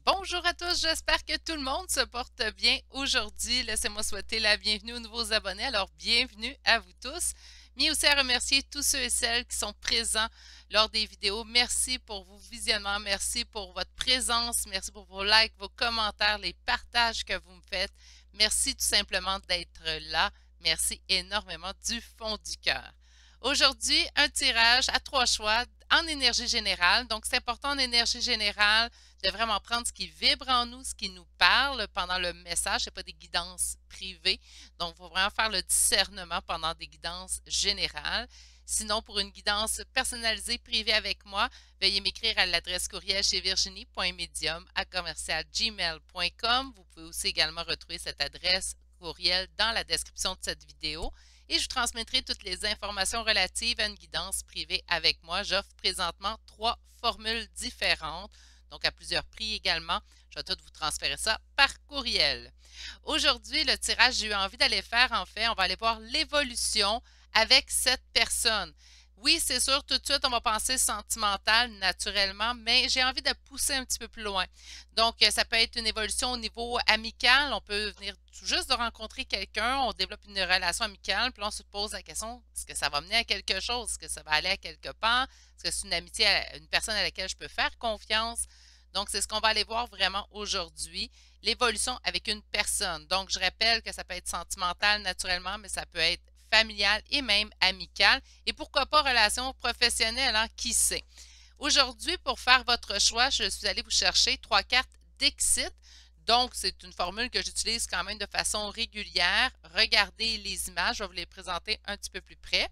Bonjour à tous, j'espère que tout le monde se porte bien aujourd'hui. Laissez-moi souhaiter la bienvenue aux nouveaux abonnés. Alors, bienvenue à vous tous, mais aussi à remercier tous ceux et celles qui sont présents lors des vidéos. Merci pour vos visionnements, merci pour votre présence, merci pour vos likes, vos commentaires, les partages que vous me faites. Merci tout simplement d'être là. Merci énormément du fond du cœur. Aujourd'hui, un tirage à 3 choix en énergie générale. Donc, c'est important en énergie générale de vraiment prendre ce qui vibre en nous, ce qui nous parle pendant le message. Ce n'est pas des guidances privées. Donc, il faut vraiment faire le discernement pendant des guidances générales. Sinon, pour une guidance personnalisée privée avec moi, veuillez m'écrire à l'adresse courriel chez virginie.medium@gmail.com. Vous pouvez aussi également retrouver cette adresse courriel dans la description de cette vidéo et je vous transmettrai toutes les informations relatives à une guidance privée avec moi. J'offre présentement 3 formules différentes, donc à plusieurs prix également. Je vais tout vous transférer ça par courriel. Aujourd'hui, le tirage, j'ai eu envie d'aller faire, en fait, on va aller voir l'évolution avec cette personne. Oui, c'est sûr, tout de suite, on va penser sentimental naturellement, mais j'ai envie de pousser un petit peu plus loin. Donc, ça peut être une évolution au niveau amical. On peut venir tout juste de rencontrer quelqu'un, on développe une relation amicale, puis là, on se pose la question, est-ce que ça va mener à quelque chose? Est-ce que ça va aller à quelque part? Est-ce que c'est une amitié, une personne à laquelle je peux faire confiance? Donc, c'est ce qu'on va aller voir vraiment aujourd'hui, l'évolution avec une personne. Donc, je rappelle que ça peut être sentimental naturellement, mais ça peut être familial et même amical. Et pourquoi pas relation professionnelle, hein? Qui sait? Aujourd'hui, pour faire votre choix, je suis allée vous chercher 3 cartes Dixit. Donc, c'est une formule que j'utilise quand même de façon régulière. Regardez les images, je vais vous les présenter un petit peu plus près.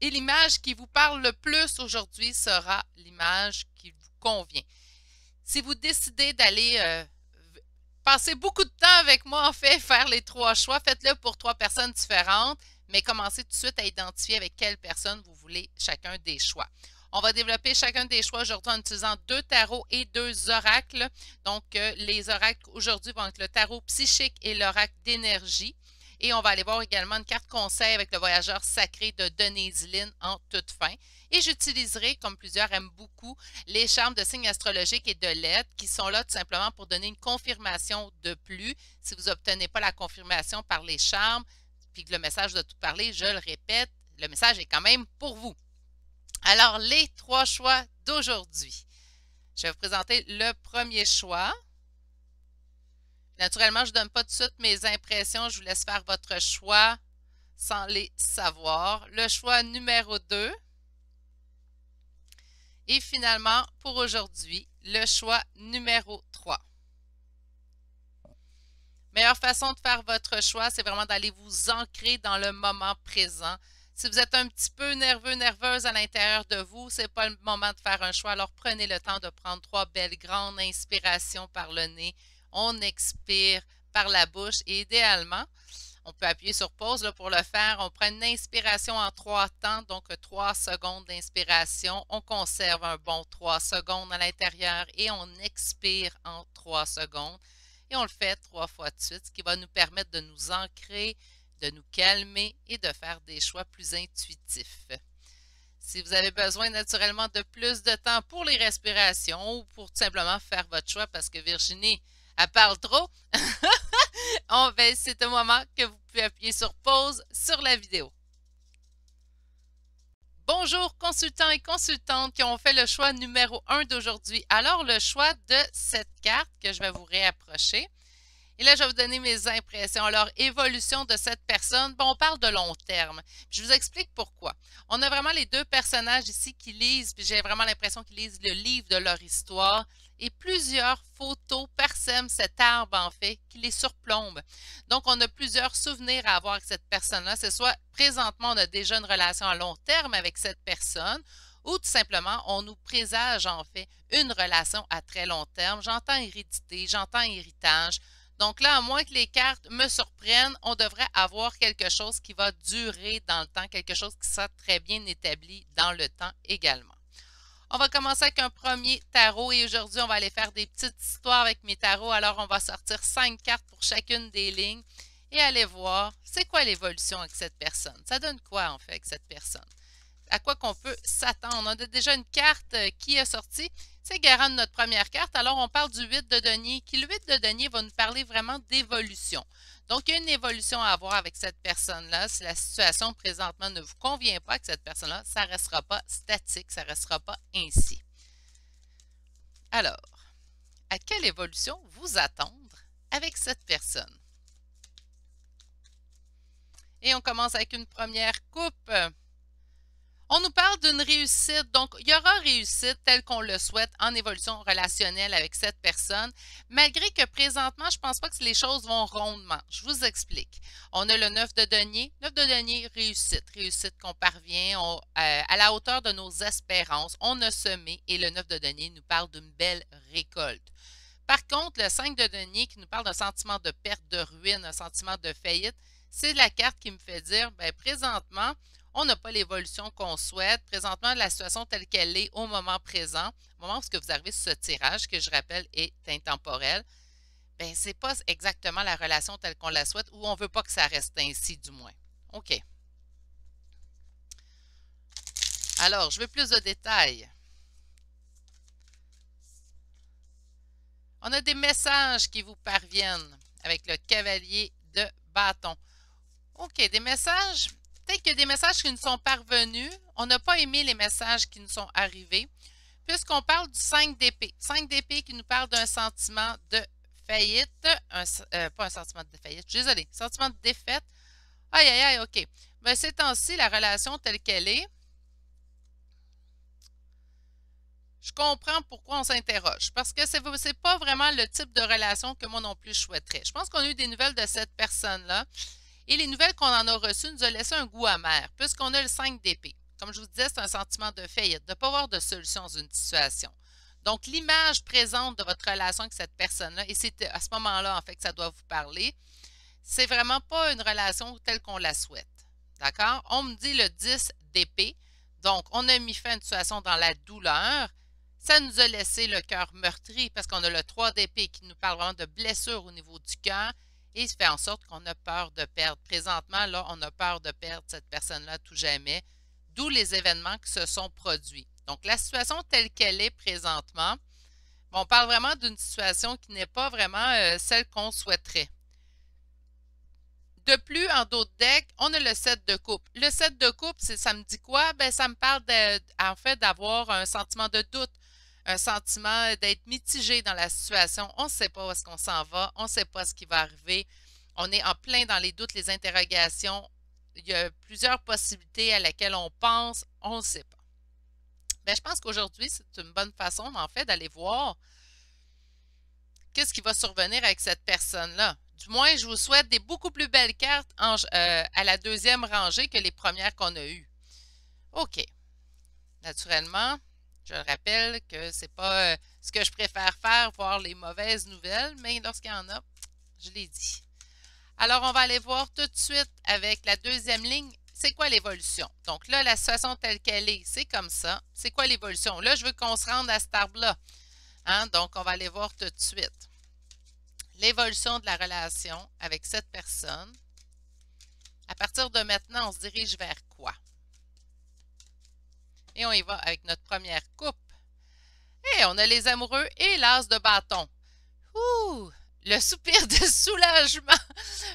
Et l'image qui vous parle le plus aujourd'hui sera l'image qui vous convient. Si vous décidez d'aller passer beaucoup de temps avec moi, en fait, faire les 3 choix, faites-le pour 3 personnes différentes, mais commencez tout de suite à identifier avec quelle personne vous voulez chacun des choix. On va développer chacun des choix aujourd'hui en utilisant 2 tarots et 2 oracles. Donc, les oracles aujourd'hui vont être le tarot psychique et l'oracle d'énergie. Et on va aller voir également une carte conseil avec le voyageur sacré de Denise Lynn en toute fin. Et j'utiliserai, comme plusieurs aiment beaucoup, les charmes de signes astrologiques et de lettres qui sont là tout simplement pour donner une confirmation de plus. Si vous n'obtenez pas la confirmation par les charmes, puis que le message doit tout parler, je le répète, le message est quand même pour vous. Alors, les 3 choix d'aujourd'hui. Je vais vous présenter le premier choix. Naturellement, je ne donne pas tout de suite mes impressions. Je vous laisse faire votre choix sans les savoir. Le choix numéro 2. Et finalement, pour aujourd'hui, le choix numéro 3. Meilleure façon de faire votre choix, c'est vraiment d'aller vous ancrer dans le moment présent. Si vous êtes un petit peu nerveux, nerveuse à l'intérieur de vous, ce n'est pas le moment de faire un choix. Alors prenez le temps de prendre 3 belles grandes inspirations par le nez. On expire par la bouche et idéalement, on peut appuyer sur pause là, pour le faire. On prend une inspiration en 3 temps, donc 3 secondes d'inspiration. On conserve un bon 3 secondes à l'intérieur et on expire en 3 secondes. Et on le fait 3 fois de suite, ce qui va nous permettre de nous ancrer, de nous calmer et de faire des choix plus intuitifs. Si vous avez besoin naturellement de plus de temps pour les respirations ou pour tout simplement faire votre choix parce que Virginie, elle parle trop, c'est un moment que vous pouvez appuyer sur pause sur la vidéo. Bonjour consultants et consultantes qui ont fait le choix numéro 1 d'aujourd'hui. Alors le choix de cette carte que je vais vous réapprocher. Et là, je vais vous donner mes impressions. Alors, évolution de cette personne, bon, on parle de long terme. Je vous explique pourquoi. On a vraiment les 2 personnages ici qui lisent, puis j'ai vraiment l'impression qu'ils lisent le livre de leur histoire. Et plusieurs photos parsèment cet arbre, en fait, qui les surplombe. Donc, on a plusieurs souvenirs à avoir avec cette personne-là. C'est soit, présentement, on a déjà une relation à long terme avec cette personne, ou tout simplement, on nous présage, en fait, une relation à très long terme. J'entends hérédité, j'entends héritage. Donc là, à moins que les cartes me surprennent, on devrait avoir quelque chose qui va durer dans le temps, quelque chose qui sera très bien établi dans le temps également. On va commencer avec un premier tarot et aujourd'hui, on va aller faire des petites histoires avec mes tarots. Alors, on va sortir 5 cartes pour chacune des lignes et aller voir c'est quoi l'évolution avec cette personne. Ça donne quoi en fait avec cette personne? À quoi qu'on peut s'attendre? On a déjà une carte qui est sortie. c'est garant de notre première carte. Alors, on parle du 8 de denier, qui le 8 de denier va nous parler vraiment d'évolution. Donc, il y a une évolution à avoir avec cette personne-là. Si la situation présentement ne vous convient pas avec cette personne-là, ça ne restera pas statique, ça ne restera pas ainsi. Alors, à quelle évolution vous attendre avec cette personne? Et on commence avec une première coupe. On nous parle d'une réussite, donc il y aura réussite telle qu'on le souhaite en évolution relationnelle avec cette personne, malgré que présentement, je ne pense pas que les choses vont rondement. Je vous explique. On a le 9 de denier. 9 de denier, réussite. Réussite qu'on parvient à la hauteur de nos espérances. On a semé et le 9 de denier nous parle d'une belle récolte. Par contre, le 5 de denier qui nous parle d'un sentiment de perte, de ruine, un sentiment de faillite, c'est la carte qui me fait dire, bien, présentement, on n'a pas l'évolution qu'on souhaite. Présentement, la situation telle qu'elle est au moment présent, au moment où vous arrivez sur ce tirage, que je rappelle est intemporel, bien, ce n'est pas exactement la relation telle qu'on la souhaite ou on ne veut pas que ça reste ainsi, du moins. OK. Alors, je veux plus de détails. On a des messages qui vous parviennent avec le cavalier de bâton. OK, des messages. Peut-être qu'il y a des messages qui nous sont parvenus. On n'a pas aimé les messages qui nous sont arrivés. Puisqu'on parle du 5 d'épée. 5 d'épée qui nous parle d'un sentiment de faillite. Pas un sentiment de faillite, je suis désolée. Sentiment de défaite. Aïe, aïe, aïe, OK. Mais ces temps-ci, la relation telle qu'elle est, je comprends pourquoi on s'interroge. Parce que ce n'est pas vraiment le type de relation que moi non plus je souhaiterais. Je pense qu'on a eu des nouvelles de cette personne-là. Et les nouvelles qu'on en a reçues nous ont laissé un goût amer, puisqu'on a le 5 d'épée. Comme je vous disais, c'est un sentiment de faillite, de ne pas avoir de solution dans une situation. Donc, l'image présente de votre relation avec cette personne-là, et c'est à ce moment-là, en fait, que ça doit vous parler, c'est vraiment pas une relation telle qu'on la souhaite. D'accord? On me dit le 10 d'épée. Donc, on a mis fin à une situation dans la douleur. Ça nous a laissé le cœur meurtri parce qu'on a le 3 d'épée qui nous parle vraiment de blessure au niveau du cœur. Et ça fait en sorte qu'on a peur de perdre. Présentement, là, on a peur de perdre cette personne-là tout jamais, d'où les événements qui se sont produits. Donc, la situation telle qu'elle est présentement, on parle vraiment d'une situation qui n'est pas vraiment celle qu'on souhaiterait. De plus, en d'autres decks, on a le 7 de coupe. Le 7 de coupe, ça me dit quoi? Ben, ça me parle en fait d'avoir un sentiment de doute, un sentiment d'être mitigé dans la situation. On ne sait pas où est-ce qu'on s'en va, on ne sait pas ce qui va arriver. On est en plein dans les doutes, les interrogations. Il y a plusieurs possibilités à laquelle on pense, on ne sait pas. Bien, je pense qu'aujourd'hui, c'est une bonne façon, en fait, d'aller voir qu'est-ce qui va survenir avec cette personne-là. Du moins, je vous souhaite des beaucoup plus belles cartes à la deuxième rangée que les premières qu'on a eues. OK. Naturellement, je rappelle que c'est pas ce que je préfère faire, voir les mauvaises nouvelles, mais lorsqu'il y en a, je l'ai dit. Alors, on va aller voir tout de suite avec la deuxième ligne, c'est quoi l'évolution? Donc là, la situation telle qu'elle est, c'est comme ça. C'est quoi l'évolution? Là, je veux qu'on se rende à cet arbre-là. Hein? Donc, on va aller voir tout de suite l'évolution de la relation avec cette personne. À partir de maintenant, on se dirige vers quoi? Et on y va avec notre première coupe. Et on a les amoureux et l'as de bâton. Ouh! Le soupir de soulagement.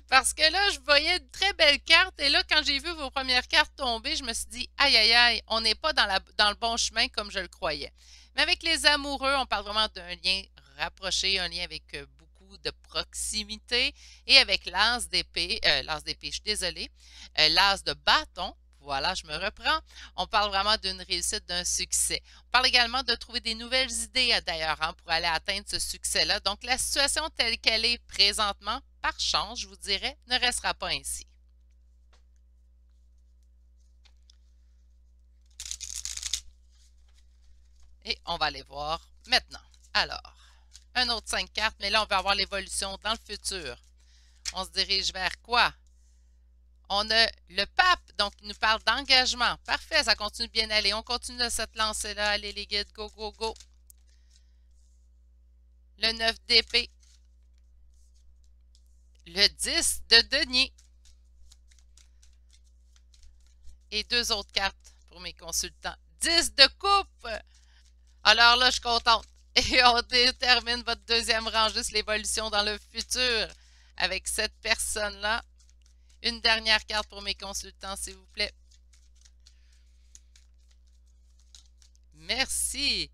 Parce que là, je voyais une très belle carte. Et là, quand j'ai vu vos premières cartes tomber, je me suis dit, aïe, aïe, aïe, on n'est pas dans le bon chemin comme je le croyais. Mais avec les amoureux, on parle vraiment d'un lien rapproché, un lien avec beaucoup de proximité. Et avec l'as d'épée, je suis désolée, l'as de bâton, voilà, je me reprends. On parle vraiment d'une réussite, d'un succès. On parle également de trouver des nouvelles idées d'ailleurs pour aller atteindre ce succès-là. Donc, la situation telle qu'elle est présentement, par chance, je vous dirais, ne restera pas ainsi. Et on va aller voir maintenant. Alors, un autre 5 cartes, mais là, on va avoir l'évolution dans le futur. On se dirige vers quoi? On a le pape, donc il nous parle d'engagement. Parfait, ça continue de bien aller. On continue de cette lancée-là. Allez les guides, go, go, go. Le 9 d'épée. Le 10 de denier. Et deux autres cartes pour mes consultants. 10 de coupe. Alors là, je suis contente. Et on détermine votre deuxième rang, juste l'évolution dans le futur avec cette personne-là. Une dernière carte pour mes consultants, s'il vous plaît. Merci.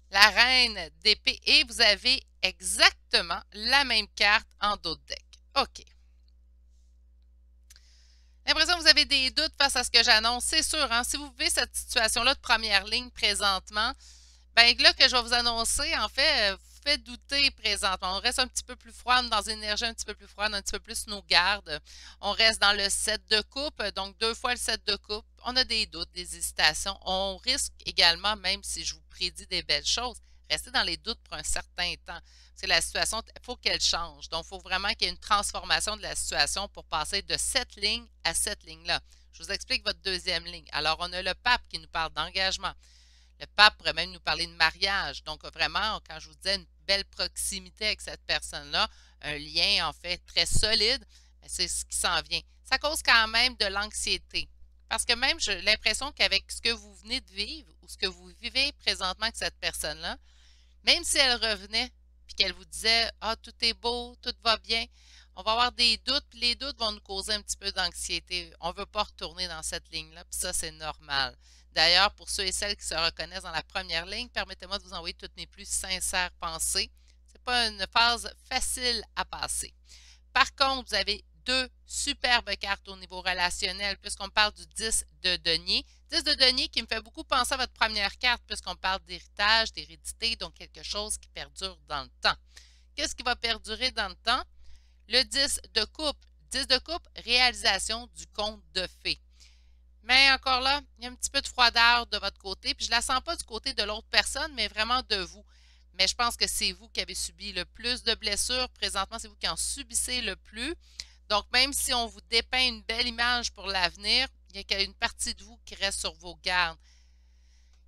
La reine d'épée. Et vous avez exactement la même carte en dos de deck. OK. L'impression que vous avez des doutes face à ce que j'annonce, c'est sûr. Hein? Si vous vivez cette situation-là de première ligne présentement, ben là que je vais vous annoncer, en fait, vous fait douter présentement. On reste un petit peu plus froid, dans une énergie un petit peu plus froide, un petit peu plus nos gardes. On reste dans le 7 de coupe, donc 2 fois le 7 de coupe. On a des doutes, des hésitations. On risque également, même si je vous prédis des belles choses, rester dans les doutes pour un certain temps. Parce que la situation, il faut qu'elle change. Donc, il faut vraiment qu'il y ait une transformation de la situation pour passer de cette ligne à cette ligne-là. Je vous explique votre deuxième ligne. Alors, on a le pape qui nous parle d'engagement. Le pape pourrait même nous parler de mariage. Donc, vraiment, quand je vous disais une belle proximité avec cette personne-là, un lien, en fait, très solide, c'est ce qui s'en vient. Ça cause quand même de l'anxiété. Parce que même, j'ai l'impression qu'avec ce que vous venez de vivre ou ce que vous vivez présentement avec cette personne-là, même si elle revenait puis qu'elle vous disait « Ah, tout est beau, tout va bien », on va avoir des doutes, puis les doutes vont nous causer un petit peu d'anxiété. On ne veut pas retourner dans cette ligne-là, puis ça, c'est normal. D'ailleurs, pour ceux et celles qui se reconnaissent dans la première ligne, permettez-moi de vous envoyer toutes mes plus sincères pensées. Ce n'est pas une phase facile à passer. Par contre, vous avez deux superbes cartes au niveau relationnel, puisqu'on parle du 10 de denier. 10 de denier qui me fait beaucoup penser à votre première carte, puisqu'on parle d'héritage, d'hérédité, donc quelque chose qui perdure dans le temps. Qu'est-ce qui va perdurer dans le temps? Le 10 de coupe. 10 de coupe, réalisation du conte de fées. Mais encore là, il y a un petit peu de froideur de votre côté, puis je ne la sens pas du côté de l'autre personne, mais vraiment de vous. Mais je pense que c'est vous qui avez subi le plus de blessures. Présentement, c'est vous qui en subissez le plus. Donc, même si on vous dépeint une belle image pour l'avenir, il y a une partie de vous qui reste sur vos gardes.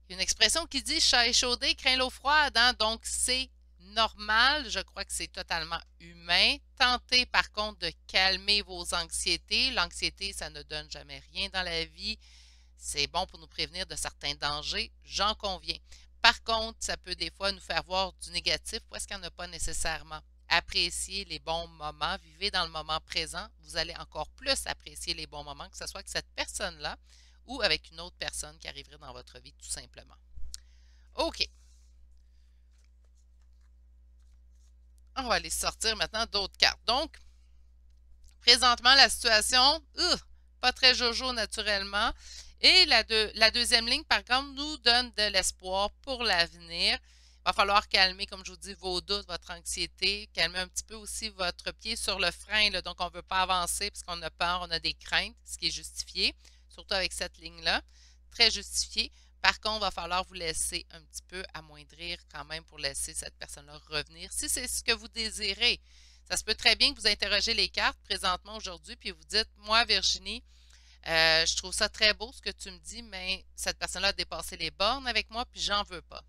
Il y a une expression qui dit « chat échaudé craint l'eau froide hein? », donc c'est normal, je crois que c'est totalement humain. Tentez par contre de calmer vos anxiétés. L'anxiété, ça ne donne jamais rien dans la vie. C'est bon pour nous prévenir de certains dangers, j'en conviens. Par contre, ça peut des fois nous faire voir du négatif parce qu'il n'y en a pas nécessairement. Appréciez les bons moments, vivez dans le moment présent. Vous allez encore plus apprécier les bons moments, que ce soit avec cette personne-là ou avec une autre personne qui arriverait dans votre vie tout simplement. OK. On va aller sortir maintenant d'autres cartes. Donc, présentement, la situation, pas très jojo naturellement. Et la deuxième ligne, par contre, nous donne de l'espoir pour l'avenir. Il va falloir calmer, comme je vous dis, vos doutes, votre anxiété, calmer un petit peu aussi votre pied sur le frein. Là. Donc, on ne veut pas avancer parce qu'on a peur, on a des craintes, ce qui est justifié, surtout avec cette ligne-là, très justifié. Par contre, il va falloir vous laisser un petit peu amoindrir quand même pour laisser cette personne-là revenir, si c'est ce que vous désirez. Ça se peut très bien que vous interrogez les cartes présentement aujourd'hui, puis vous dites, moi, Virginie, je trouve ça très beau ce que tu me dis, mais cette personne-là a dépassé les bornes avec moi, puis j'en veux pas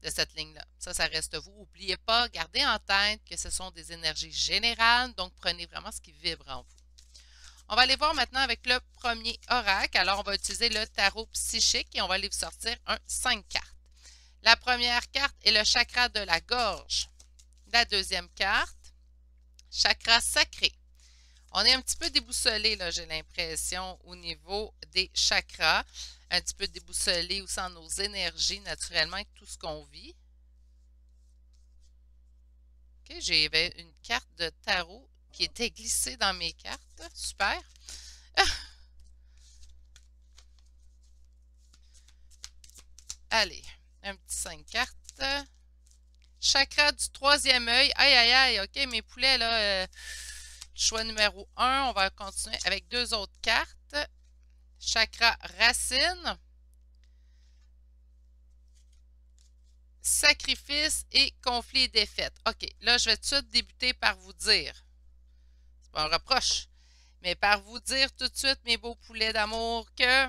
de cette ligne-là. Ça reste vous. N'oubliez pas, gardez en tête que ce sont des énergies générales, donc prenez vraiment ce qui vibre en vous. On va aller voir maintenant avec le premier oracle. Alors, on va utiliser le tarot psychique et on va aller vous sortir un 5 cartes. La première carte est le chakra de la gorge. La deuxième carte, chakra sacré. On est un petit peu déboussolé, là, j'ai l'impression, au niveau des chakras. Un petit peu déboussolé aussi en nos énergies, naturellement, avec tout ce qu'on vit. OK, j'avais une carte de tarot qui était glissée dans mes cartes. Super. Allez, un petit 5 cartes. Chakra du troisième œil. Aïe, aïe, aïe. OK, mes poulets, là, choix numéro 1. On va continuer avec deux autres cartes. Chakra racine. Sacrifice et conflit et défaite. OK, là, je vais tout de suite débuter par vous dire. C'est pas un reproche. Mais par vous dire tout de suite, mes beaux poulets d'amour, que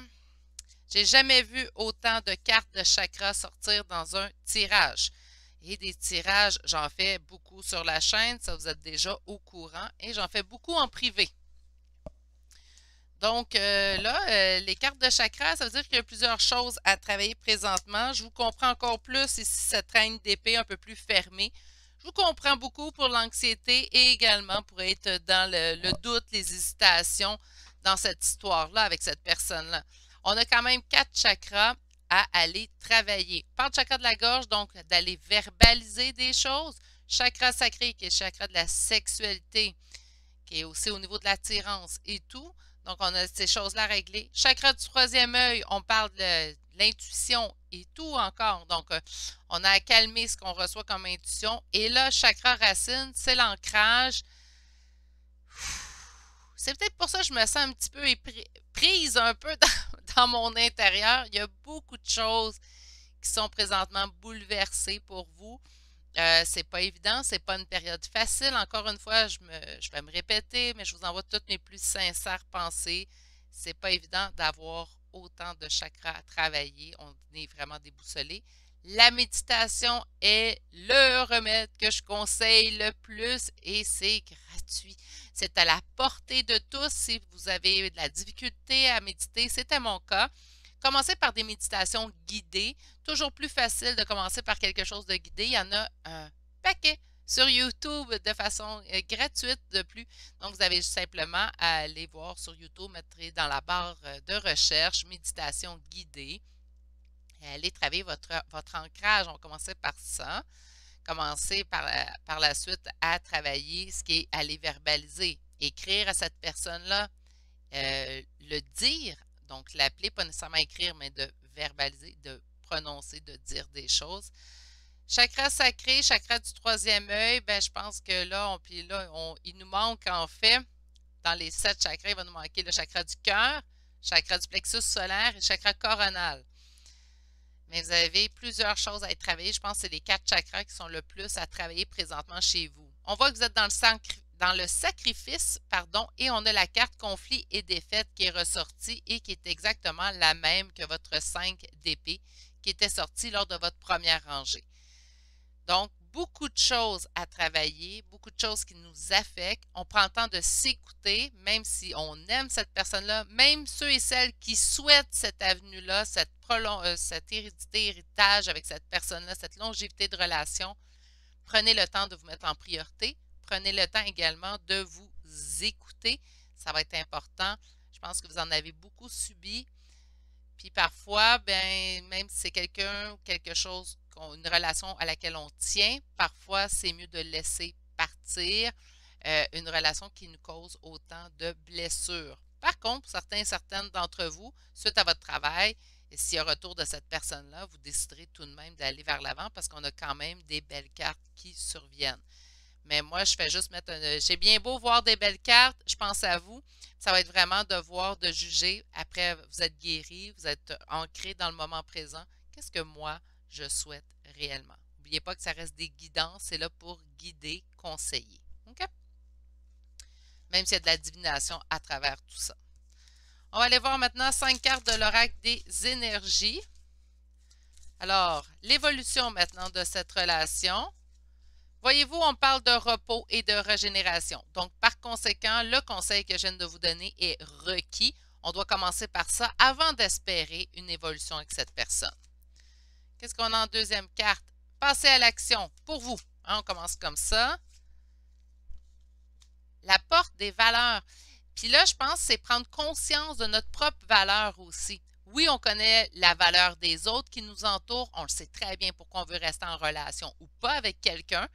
j'ai jamais vu autant de cartes de chakra sortir dans un tirage. Et des tirages, j'en fais beaucoup sur la chaîne, ça vous êtes déjà au courant, et j'en fais beaucoup en privé. Donc là, les cartes de chakra, ça veut dire qu'il y a plusieurs choses à travailler présentement. Je vous comprends encore plus ici, cette reine d'épée un peu plus fermée. Je vous comprends beaucoup pour l'anxiété et également pour être dans le doute, les hésitations dans cette histoire-là avec cette personne-là. On a quand même 4 chakras à aller travailler. On parle de chakra de la gorge, donc d'aller verbaliser des choses. Chakra sacré, qui est le chakra de la sexualité, qui est aussi au niveau de l'attirance et tout. Donc, on a ces choses-là réglées. Chakra du troisième œil, on parle de l'intuition et tout encore. Donc, on a à calmer ce qu'on reçoit comme intuition. Et là, chakra racine, c'est l'ancrage. C'est peut-être pour ça que je me sens un petit peu prise un peu dans mon intérieur. Il y a beaucoup de choses qui sont présentement bouleversées pour vous. C'est pas évident, c'est pas une période facile. Encore une fois, je vais me répéter, mais je vous envoie toutes mes plus sincères pensées. C'est pas évident d'avoir autant de chakras à travailler. On est vraiment déboussolé. La méditation est le remède que je conseille le plus et c'est gratuit. C'est à la portée de tous si vous avez de la difficulté à méditer. C'était mon cas. Commencez par des méditations guidées. Toujours plus facile de commencer par quelque chose de guidé. Il y en a un paquet sur YouTube de façon gratuite de plus. Donc, vous avez simplement à aller voir sur YouTube, mettre dans la barre de recherche méditation guidée et aller travailler votre ancrage. On va commencer par ça. Commencer par la suite à travailler ce qui est aller verbaliser, écrire à cette personne-là, le dire, donc l'appeler, pas nécessairement écrire, mais de verbaliser, de prononcer, de dire des choses. Chakra sacré, chakra du troisième œil, ben je pense que là, il nous manque en fait, dans les 7 chakras, il va nous manquer le chakra du cœur, chakra du plexus solaire et chakra coronal. Mais vous avez plusieurs choses à être travaillées. Je pense que c'est les 4 chakras qui sont le plus à travailler présentement chez vous. On voit que vous êtes dans le sacrifice, pardon, et on a la carte conflit et défaite qui est ressortie et qui est exactement la même que votre 5 d'épée qui était sortie lors de votre première rangée. Donc, beaucoup de choses à travailler, beaucoup de choses qui nous affectent. On prend le temps de s'écouter, même si on aime cette personne-là, même ceux et celles qui souhaitent cette avenue-là, cet héritage avec cette personne-là, cette longévité de relation. Prenez le temps de vous mettre en priorité. Prenez le temps également de vous écouter. Ça va être important. Je pense que vous en avez beaucoup subi. Puis parfois, ben, même si c'est quelqu'un ou quelque chose, une relation à laquelle on tient, parfois c'est mieux de laisser partir une relation qui nous cause autant de blessures. Par contre, pour certains et certaines d'entre vous, suite à votre travail, et s'il y a retour de cette personne-là, vous déciderez tout de même d'aller vers l'avant parce qu'on a quand même des belles cartes qui surviennent. Mais moi, je fais juste mettre un. J'ai bien beau voir des belles cartes, je pense à vous. Ça va être vraiment de voir, de juger. Après, vous êtes guéri, vous êtes ancré dans le moment présent. Qu'est-ce que moi, je souhaite réellement? N'oubliez pas que ça reste des guidances. C'est là pour guider, conseiller. OK? Même s'il y a de la divination à travers tout ça. On va aller voir maintenant 5 cartes de l'oracle des énergies. Alors, l'évolution maintenant de cette relation. Voyez-vous, on parle de repos et de régénération. Donc, par conséquent, le conseil que je viens de vous donner est requis. On doit commencer par ça avant d'espérer une évolution avec cette personne. Qu'est-ce qu'on a en deuxième carte? Passez à l'action pour vous. Hein, on commence comme ça. La porte des valeurs. Puis là, je pense que c'est prendre conscience de notre propre valeur aussi. Oui, on connaît la valeur des autres qui nous entourent. On le sait très bien pourquoi on veut rester en relation ou pas avec quelqu'un.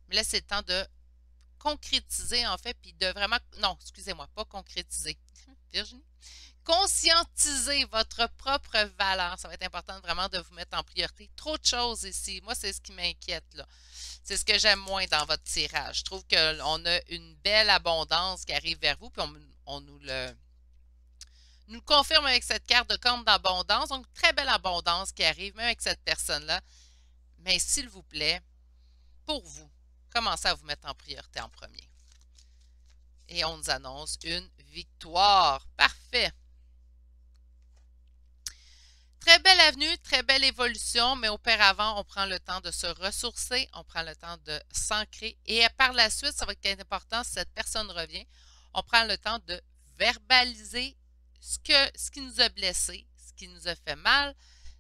Mais là, c'est le temps de concrétiser, en fait, puis de vraiment... Non, excusez-moi, pas concrétiser. Virginie? Conscientiser votre propre valeur. Ça va être important vraiment de vous mettre en priorité. Trop de choses ici. Moi, c'est ce qui m'inquiète, là. C'est ce que j'aime moins dans votre tirage. Je trouve qu'on a une belle abondance qui arrive vers vous, puis on nous le confirme avec cette carte de compte d'abondance. Donc, très belle abondance qui arrive, même avec cette personne-là. Mais s'il vous plaît, pour vous, commencez à vous mettre en priorité en premier. Et on nous annonce une victoire. Parfait. Très belle avenue, très belle évolution, mais auparavant, on prend le temps de se ressourcer, on prend le temps de s'ancrer et par la suite, ça va être important si cette personne revient, on prend le temps de verbaliser ce qui nous a blessés, ce qui nous a fait mal,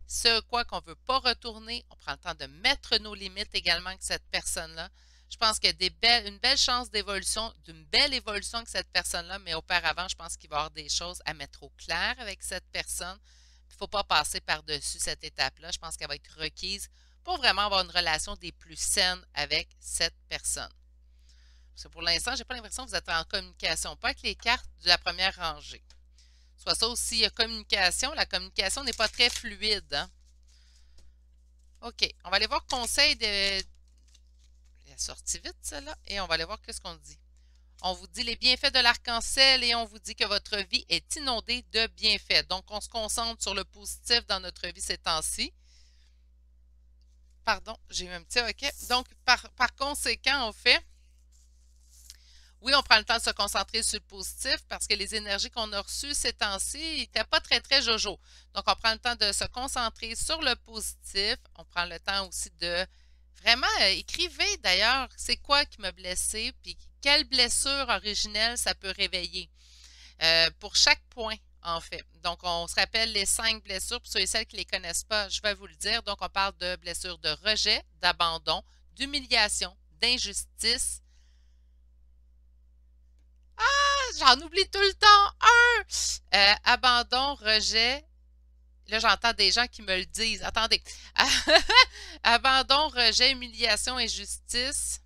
ce quoi qu'on ne veut pas retourner. On prend le temps de mettre nos limites également avec cette personne-là. Je pense qu'il y a une belle chance d'évolution, d'une belle évolution avec cette personne-là, mais auparavant, je pense qu'il va y avoir des choses à mettre au clair avec cette personne. Il ne faut pas passer par-dessus cette étape-là. Je pense qu'elle va être requise pour vraiment avoir une relation des plus saines avec cette personne. Parce que pour l'instant, je n'ai pas l'impression que vous êtes en communication, pas avec les cartes de la première rangée. Soit ça aussi, il y a communication. La communication n'est pas très fluide. Hein? OK, on va aller voir conseil de... Elle est sortie vite, celle-là. Et on va aller voir qu'est-ce qu'on dit. On vous dit les bienfaits de l'arc-en-ciel et on vous dit que votre vie est inondée de bienfaits. Donc, on se concentre sur le positif dans notre vie ces temps-ci. Pardon, j'ai eu un petit OK. Donc, par conséquent, on fait... Oui, on prend le temps de se concentrer sur le positif parce que les énergies qu'on a reçues ces temps-ci n'étaient pas très, très jojo. Donc, on prend le temps de se concentrer sur le positif. On prend le temps aussi de vraiment écrivez d'ailleurs, c'est quoi qui m'a blessé, puis quelle blessure originelle ça peut réveiller. Pour chaque point, en fait. Donc, on se rappelle les 5 blessures. Pour ceux et celles qui ne les connaissent pas, je vais vous le dire. Donc, on parle de blessures de rejet, d'abandon, d'humiliation, d'injustice. J'en oublie tout le temps un! Abandon, rejet. Là, j'entends des gens qui me le disent. Attendez. Abandon, rejet, humiliation, injustice.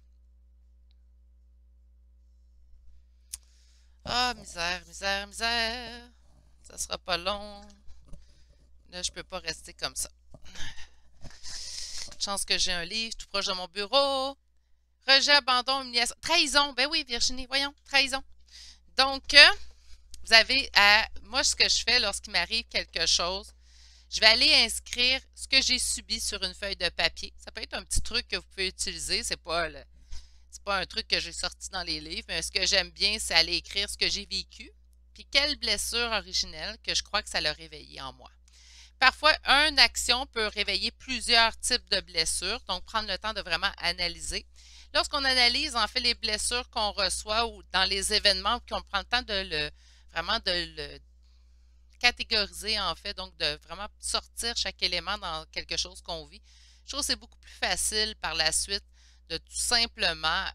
Ah, misère, misère, misère. Ça sera pas long. Là, je peux pas rester comme ça. Chance que j'ai un livre tout proche de mon bureau. Rejet, abandon, humiliation. Trahison. Ben oui, Virginie, voyons. Trahison. Donc, vous avez à... Moi, ce que je fais lorsqu'il m'arrive quelque chose, je vais aller inscrire ce que j'ai subi sur une feuille de papier. Ça peut être un petit truc que vous pouvez utiliser. C'est pas un truc que j'ai sorti dans les livres, mais ce que j'aime bien, c'est aller écrire ce que j'ai vécu, puis quelle blessure originelle que je crois que ça l'a réveillé en moi. Parfois, une action peut réveiller plusieurs types de blessures, donc prendre le temps de vraiment analyser. Lorsqu'on analyse, en fait, les blessures qu'on reçoit ou dans les événements, qu'on prend le temps de vraiment de le catégoriser, en fait, donc de vraiment sortir chaque élément dans quelque chose qu'on vit, je trouve que c'est beaucoup plus facile par la suite de tout simplement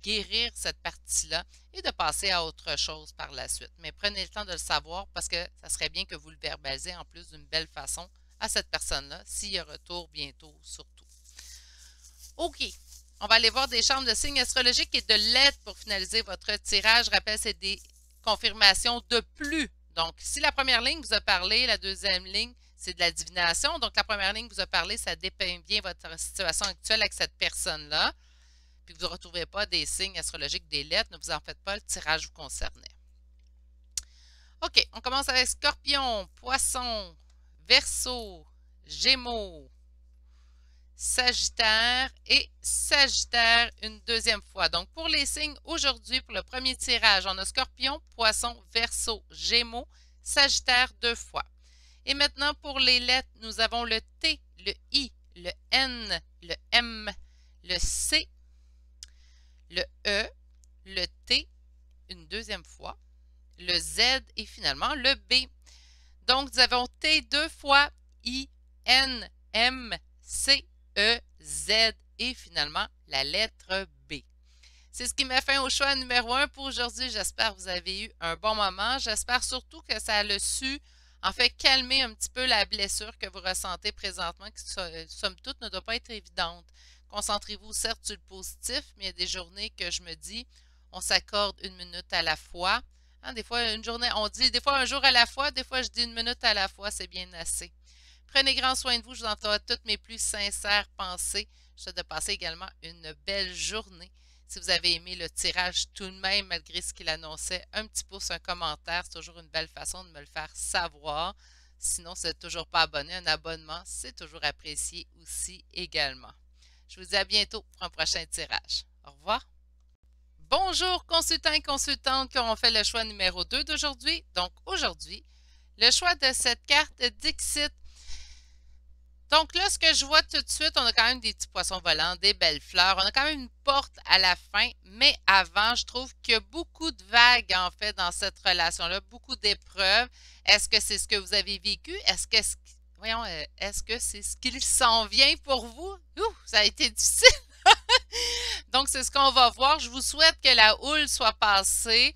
guérir cette partie-là et de passer à autre chose par la suite. Mais prenez le temps de le savoir parce que ça serait bien que vous le verbalisez en plus d'une belle façon à cette personne-là, s'il y a retour bientôt surtout. OK. On va aller voir des chambres de signes astrologiques et de lettres pour finaliser votre tirage. Je rappelle, c'est des confirmations de plus. Donc, si la première ligne vous a parlé, la deuxième ligne, c'est de la divination. Donc, la première ligne vous a parlé, ça dépeint bien votre situation actuelle avec cette personne-là. Puis, vous ne retrouvez pas des signes astrologiques, des lettres. Ne vous en faites pas, le tirage vous concernait. OK, on commence avec Scorpion, Poisson, Verseau, Gémeaux, Sagittaire et Sagittaire une deuxième fois. Donc, pour les signes aujourd'hui, pour le premier tirage, on a Scorpion, Poisson, Verseau, Gémeaux, Sagittaire 2 fois. Et maintenant, pour les lettres, nous avons le T, le I, le N, le M, le C, le E, le T une deuxième fois, le Z et finalement le B. Donc, nous avons T 2 fois, I, N, M, C, E, Z et finalement la lettre B. C'est ce qui met fin au choix numéro 1 pour aujourd'hui. J'espère que vous avez eu un bon moment. J'espère surtout que ça a su, en fait, calmer un petit peu la blessure que vous ressentez présentement, qui, somme toute, ne doit pas être évidente. Concentrez-vous certes sur le positif, mais il y a des journées que je me dis, on s'accorde 1 minute à la fois. Hein, des fois, une journée, on dit des fois un jour à la fois, des fois je dis 1 minute à la fois, c'est bien assez. Prenez grand soin de vous, je vous envoie toutes mes plus sincères pensées. Je souhaite de passer également une belle journée. Si vous avez aimé le tirage tout de même, malgré ce qu'il annonçait, un petit pouce, un commentaire, c'est toujours une belle façon de me le faire savoir. Sinon, si vous n'êtes toujours pas abonné, un abonnement, c'est toujours apprécié aussi également. Je vous dis à bientôt pour un prochain tirage. Au revoir. Bonjour consultants et consultantes qui auront fait le choix numéro 2 d'aujourd'hui. Donc aujourd'hui, le choix de cette carte Dixit. Donc là, ce que je vois tout de suite, on a quand même des petits poissons volants, des belles fleurs. On a quand même une porte à la fin, mais avant, je trouve qu'il y a beaucoup de vagues, en fait, dans cette relation-là, beaucoup d'épreuves. Est-ce que c'est ce que vous avez vécu? Voyons, est-ce que c'est ce qu'il s'en vient pour vous? Ouh, ça a été difficile. Donc, c'est ce qu'on va voir. Je vous souhaite que la houle soit passée.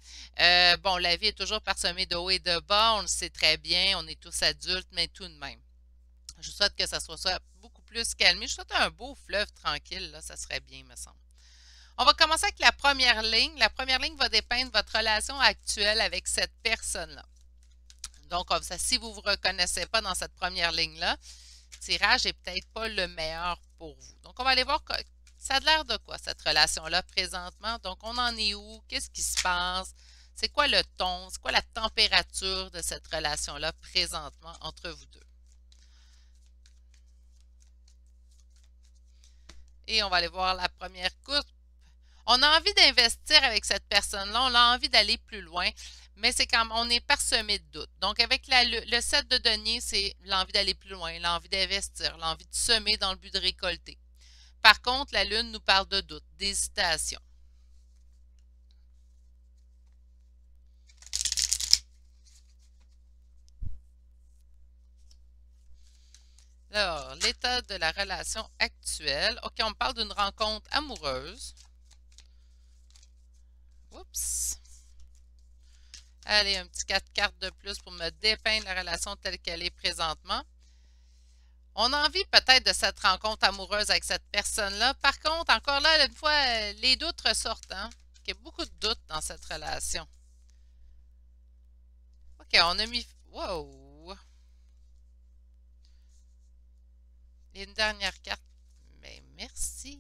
Bon, la vie est toujours parsemée de hauts et de bas. On le sait très bien. On est tous adultes, mais tout de même. Je souhaite que ça soit beaucoup plus calmé. Je souhaite un beau fleuve tranquille, là, ça serait bien, me semble. On va commencer avec la première ligne. La première ligne va dépeindre votre relation actuelle avec cette personne-là. Donc, comme ça, si vous ne vous reconnaissez pas dans cette première ligne-là, le tirage n'est peut-être pas le meilleur pour vous. Donc, on va aller voir ça a l'air de quoi, cette relation-là, présentement. Donc, on en est où? Qu'est-ce qui se passe? C'est quoi le ton? C'est quoi la température de cette relation-là, présentement, entre vous deux? Et on va aller voir la première course. On a envie d'investir avec cette personne-là, on a envie d'aller plus loin, mais c'est comme on est parsemé de doutes. Donc, avec le 7 de denier, c'est l'envie d'aller plus loin, l'envie d'investir, l'envie de semer dans le but de récolter. Par contre, la lune nous parle de doute, d'hésitation. Alors, l'état de la relation actuelle. OK, on parle d'une rencontre amoureuse. Oups. Allez, un petit 4 cartes de plus pour me dépeindre la relation telle qu'elle est présentement. On a envie peut-être de cette rencontre amoureuse avec cette personne-là. Par contre, encore là, une fois, les doutes ressortent. Hein? Il y a beaucoup de doutes dans cette relation. OK, on a mis... Wow! Et une dernière carte. Mais merci.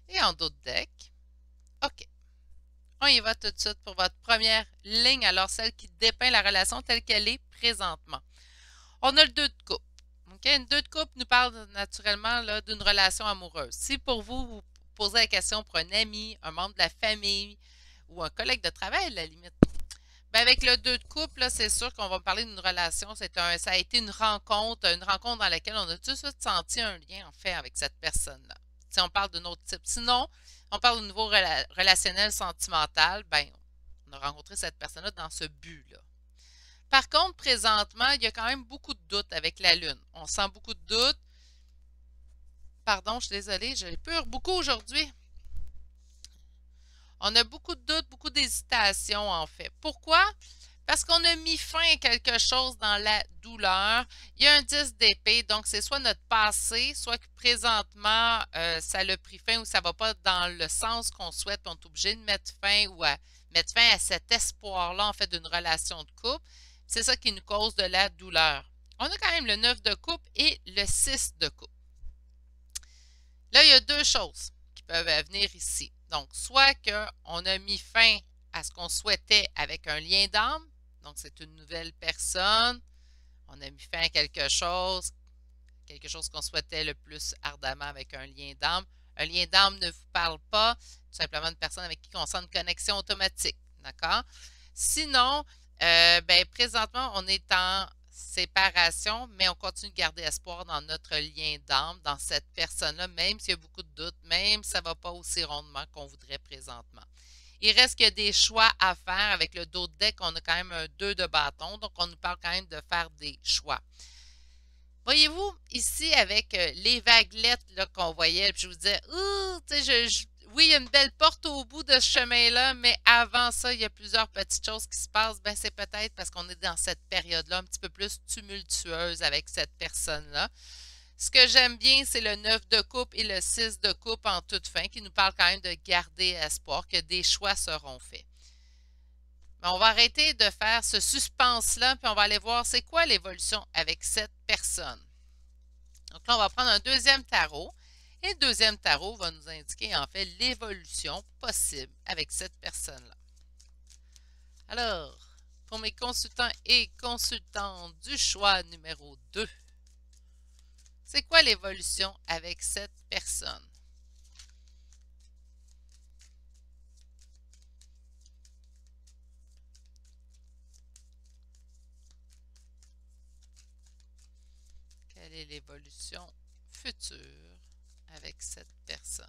Et en d'autres decks. OK. On y va tout de suite pour votre première ligne, alors celle qui dépeint la relation telle qu'elle est présentement. On a le 2 de coupe. Okay? Une 2 de coupe nous parle naturellement d'une relation amoureuse. Si pour vous, vous posez la question pour un ami, un membre de la famille ou un collègue de travail, à la limite, ben avec le 2 de coupe, c'est sûr qu'on va parler d'une relation. Ça a été une rencontre dans laquelle on a tout de suite senti un lien, en fait, avec cette personne-là. Si on parle d'un autre type. Sinon, on parle de niveau relationnel sentimental, ben, on a rencontré cette personne-là dans ce but-là. Par contre, présentement, il y a quand même beaucoup de doutes avec la Lune. On sent beaucoup de doutes. Pardon, je suis désolée, j'ai peur beaucoup aujourd'hui. On a beaucoup de doutes, beaucoup d'hésitation en fait. Pourquoi? Parce qu'on a mis fin à quelque chose dans la douleur. Il y a un 10 d'épée, donc c'est soit notre passé, soit que présentement, ça l'a pris fin ou ça ne va pas dans le sens qu'on souhaite. On est obligé de mettre fin ou à mettre fin à cet espoir-là, en fait, d'une relation de couple. C'est ça qui nous cause de la douleur. On a quand même le 9 de coupe et le 6 de coupe. Là, il y a deux choses qui peuvent venir ici. Donc, soit qu'on a mis fin à ce qu'on souhaitait avec un lien d'âme, donc c'est une nouvelle personne, on a mis fin à quelque chose qu'on souhaitait le plus ardemment avec un lien d'âme. Un lien d'âme ne vous parle pas, tout simplement une personne avec qui on sent une connexion automatique, d'accord? Sinon, ben, présentement, on est en séparation, mais on continue de garder espoir dans notre lien d'âme, dans cette personne-là, même s'il y a beaucoup de doutes, même si ça ne va pas aussi rondement qu'on voudrait présentement. Il reste qu'il y a des choix à faire. Avec le dos de deck, on a quand même un 2 de bâton, donc on nous parle quand même de faire des choix. Voyez-vous, ici, avec les vaguelettes qu'on voyait, puis je vous disais, oui, il y a une belle porte au bout de ce chemin-là, mais avant ça, il y a plusieurs petites choses qui se passent. Ben, c'est peut-être parce qu'on est dans cette période-là un petit peu plus tumultueuse avec cette personne-là. Ce que j'aime bien, c'est le 9 de coupe et le 6 de coupe en toute fin, qui nous parle quand même de garder espoir, que des choix seront faits. Mais on va arrêter de faire ce suspense-là, puis on va aller voir c'est quoi l'évolution avec cette personne. Donc là, on va prendre un deuxième tarot. Et le deuxième tarot va nous indiquer en fait l'évolution possible avec cette personne-là. Alors, pour mes consultants et consultantes du choix numéro 2, c'est quoi l'évolution avec cette personne? Quelle Quelle est l'évolution future avec cette personne?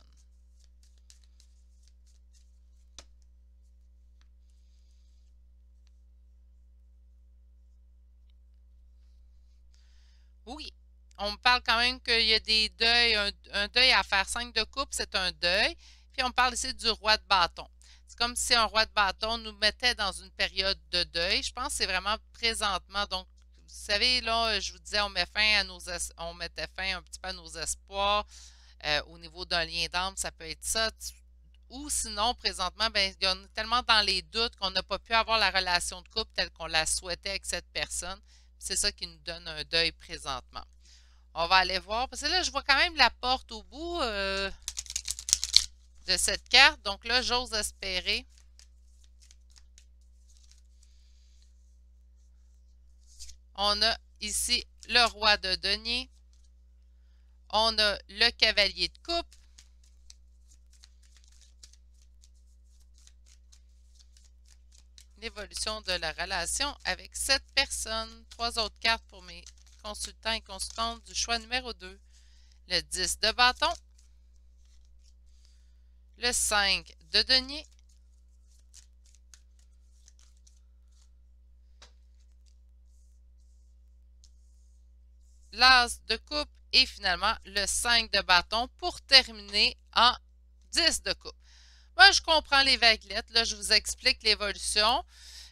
Oui, on me parle quand même qu'il y a des deuils, un deuil à faire. 5 de coupe, c'est un deuil. Puis on me parle ici du roi de bâton. C'est comme si un roi de bâton nous mettait dans une période de deuil. Je pense que c'est vraiment présentement. Donc, vous savez, là, je vous disais, on met fin à on mettait fin un petit peu à nos espoirs. Au niveau d'un lien d'âme, ça peut être ça. Ou sinon, présentement, ben, on est tellement dans les doutes qu'on n'a pas pu avoir la relation de couple telle qu'on la souhaitait avec cette personne. C'est ça qui nous donne un deuil présentement. On va aller voir, parce que là, je vois quand même la porte au bout de cette carte. Donc là, j'ose espérer. On a ici le roi de denier. On a le cavalier de coupe. L'évolution de la relation avec cette personne. 3 autres cartes pour mes consultants et consultantes du choix numéro 2. Le 10 de bâton. Le 5 de denier. L'as de coupe et finalement le 5 de bâton pour terminer en 10 de coupe. Moi, je comprends les vaguelettes. Là, je vous explique l'évolution.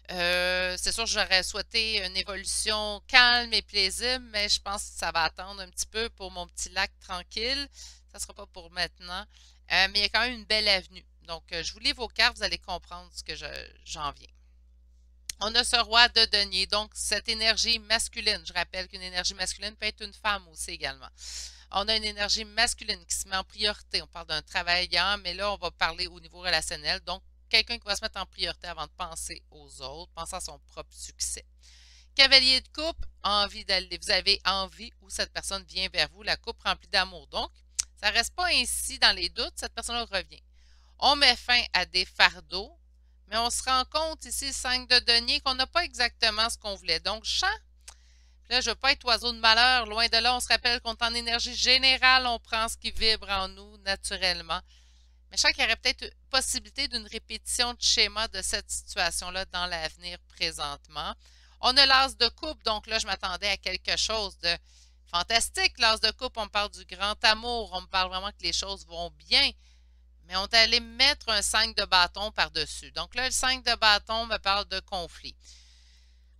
C'est sûr, j'aurais souhaité une évolution calme et paisible, mais je pense que ça va attendre un petit peu pour mon petit lac tranquille. Ça ne sera pas pour maintenant. Mais il y a quand même une belle avenue. Donc, je vous lis vos cartes, vous allez comprendre ce que j'en viens. On a ce roi de denier, donc cette énergie masculine. Je rappelle qu'une énergie masculine peut être une femme aussi également. On a une énergie masculine qui se met en priorité. On parle d'un travaillant, mais là, on va parler au niveau relationnel. Donc, quelqu'un qui va se mettre en priorité avant de penser aux autres, penser à son propre succès. Cavalier de coupe, envie d'aller, vous avez envie ou cette personne vient vers vous, la coupe remplie d'amour. Donc, ça ne reste pas ainsi dans les doutes, cette personne-là revient. On met fin à des fardeaux, mais on se rend compte ici, 5 de denier, qu'on n'a pas exactement ce qu'on voulait. Donc, je sens, là, je ne veux pas être oiseau de malheur, loin de là, on se rappelle qu'on est en énergie générale, on prend ce qui vibre en nous naturellement. Mais je sens qu'il y aurait peut-être possibilité d'une répétition de schéma de cette situation-là dans l'avenir présentement. On a l'as de coupe, donc là, je m'attendais à quelque chose de fantastique. L'as de coupe, on me parle du grand amour, on me parle vraiment que les choses vont bien. Mais on est allé mettre un 5 de bâton par-dessus. Donc là, le 5 de bâton me parle de conflit.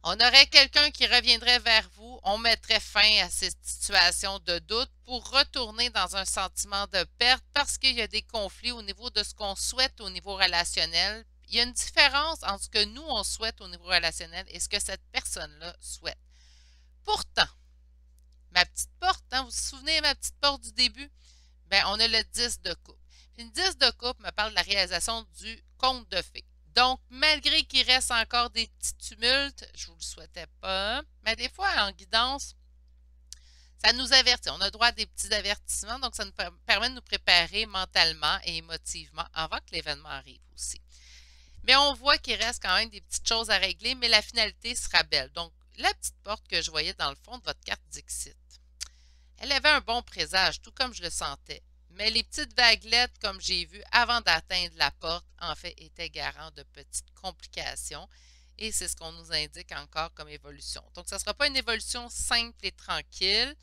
On aurait quelqu'un qui reviendrait vers vous, on mettrait fin à cette situation de doute pour retourner dans un sentiment de perte parce qu'il y a des conflits au niveau de ce qu'on souhaite au niveau relationnel. Il y a une différence entre ce que nous, on souhaite au niveau relationnel et ce que cette personne-là souhaite. Pourtant, ma petite porte, hein, vous vous souvenez de ma petite porte du début? Bien, on a le 10 de coupe. Puis le 10 de coupe me parle de la réalisation du conte de fées. Donc, malgré qu'il reste encore des petits tumultes, je ne vous le souhaitais pas, mais des fois, en guidance, ça nous avertit. On a droit à des petits avertissements, donc ça nous permet de nous préparer mentalement et émotivement avant que l'événement arrive aussi. Mais on voit qu'il reste quand même des petites choses à régler, mais la finalité sera belle. Donc, la petite porte que je voyais dans le fond de votre carte Dixit, elle avait un bon présage, tout comme je le sentais. Mais les petites vaguelettes, comme j'ai vu avant d'atteindre la porte, en fait, étaient garants de petites complications. Et c'est ce qu'on nous indique encore comme évolution. Donc, ça ne sera pas une évolution simple et tranquille.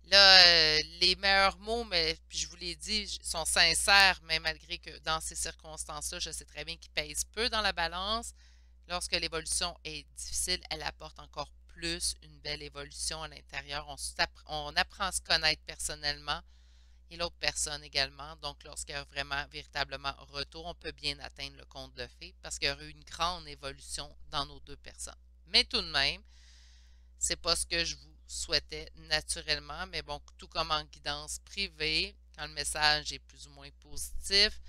Là, les meilleurs mots, mais puis je vous l'ai dit, sont sincères, mais malgré que dans ces circonstances-là, je sais très bien qu'ils pèsent peu dans la balance. Lorsque l'évolution est difficile, elle apporte encore plus une belle évolution à l'intérieur. On apprend à se connaître personnellement et l'autre personne également. Donc, lorsqu'il y a vraiment, véritablement retour, on peut bien atteindre le conte de fées parce qu'il y aura eu une grande évolution dans nos deux personnes. Mais tout de même, c'est pas ce que je vous souhaitais naturellement, mais bon, tout comme en guidance privée, quand le message est plus ou moins positif,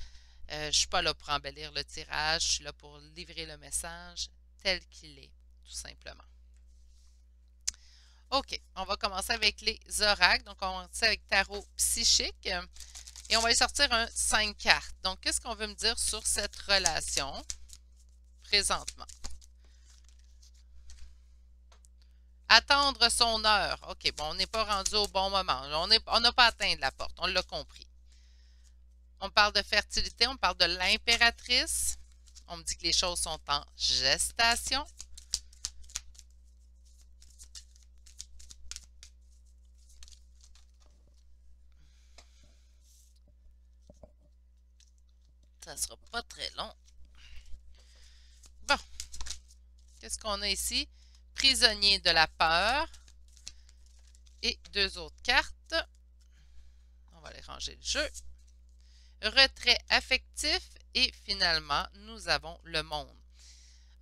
je ne suis pas là pour embellir le tirage, je suis là pour livrer le message tel qu'il est, tout simplement. OK, on va commencer avec les oracles. Donc, on va commencer avec tarot psychique. Et on va y sortir un 5 cartes. Donc, qu'est-ce qu'on veut me dire sur cette relation présentement? Attendre son heure. OK, bon, on n'est pas rendu au bon moment. On n'a pas atteint la porte, on l'a compris. On parle de fertilité, on parle de l'impératrice. On me dit que les choses sont en gestation. Ça ne sera pas très long. Bon. Qu'est-ce qu'on a ici? Prisonnier de la peur. Et 2 autres cartes. On va aller ranger le jeu. Retrait affectif. Et finalement, nous avons le monde.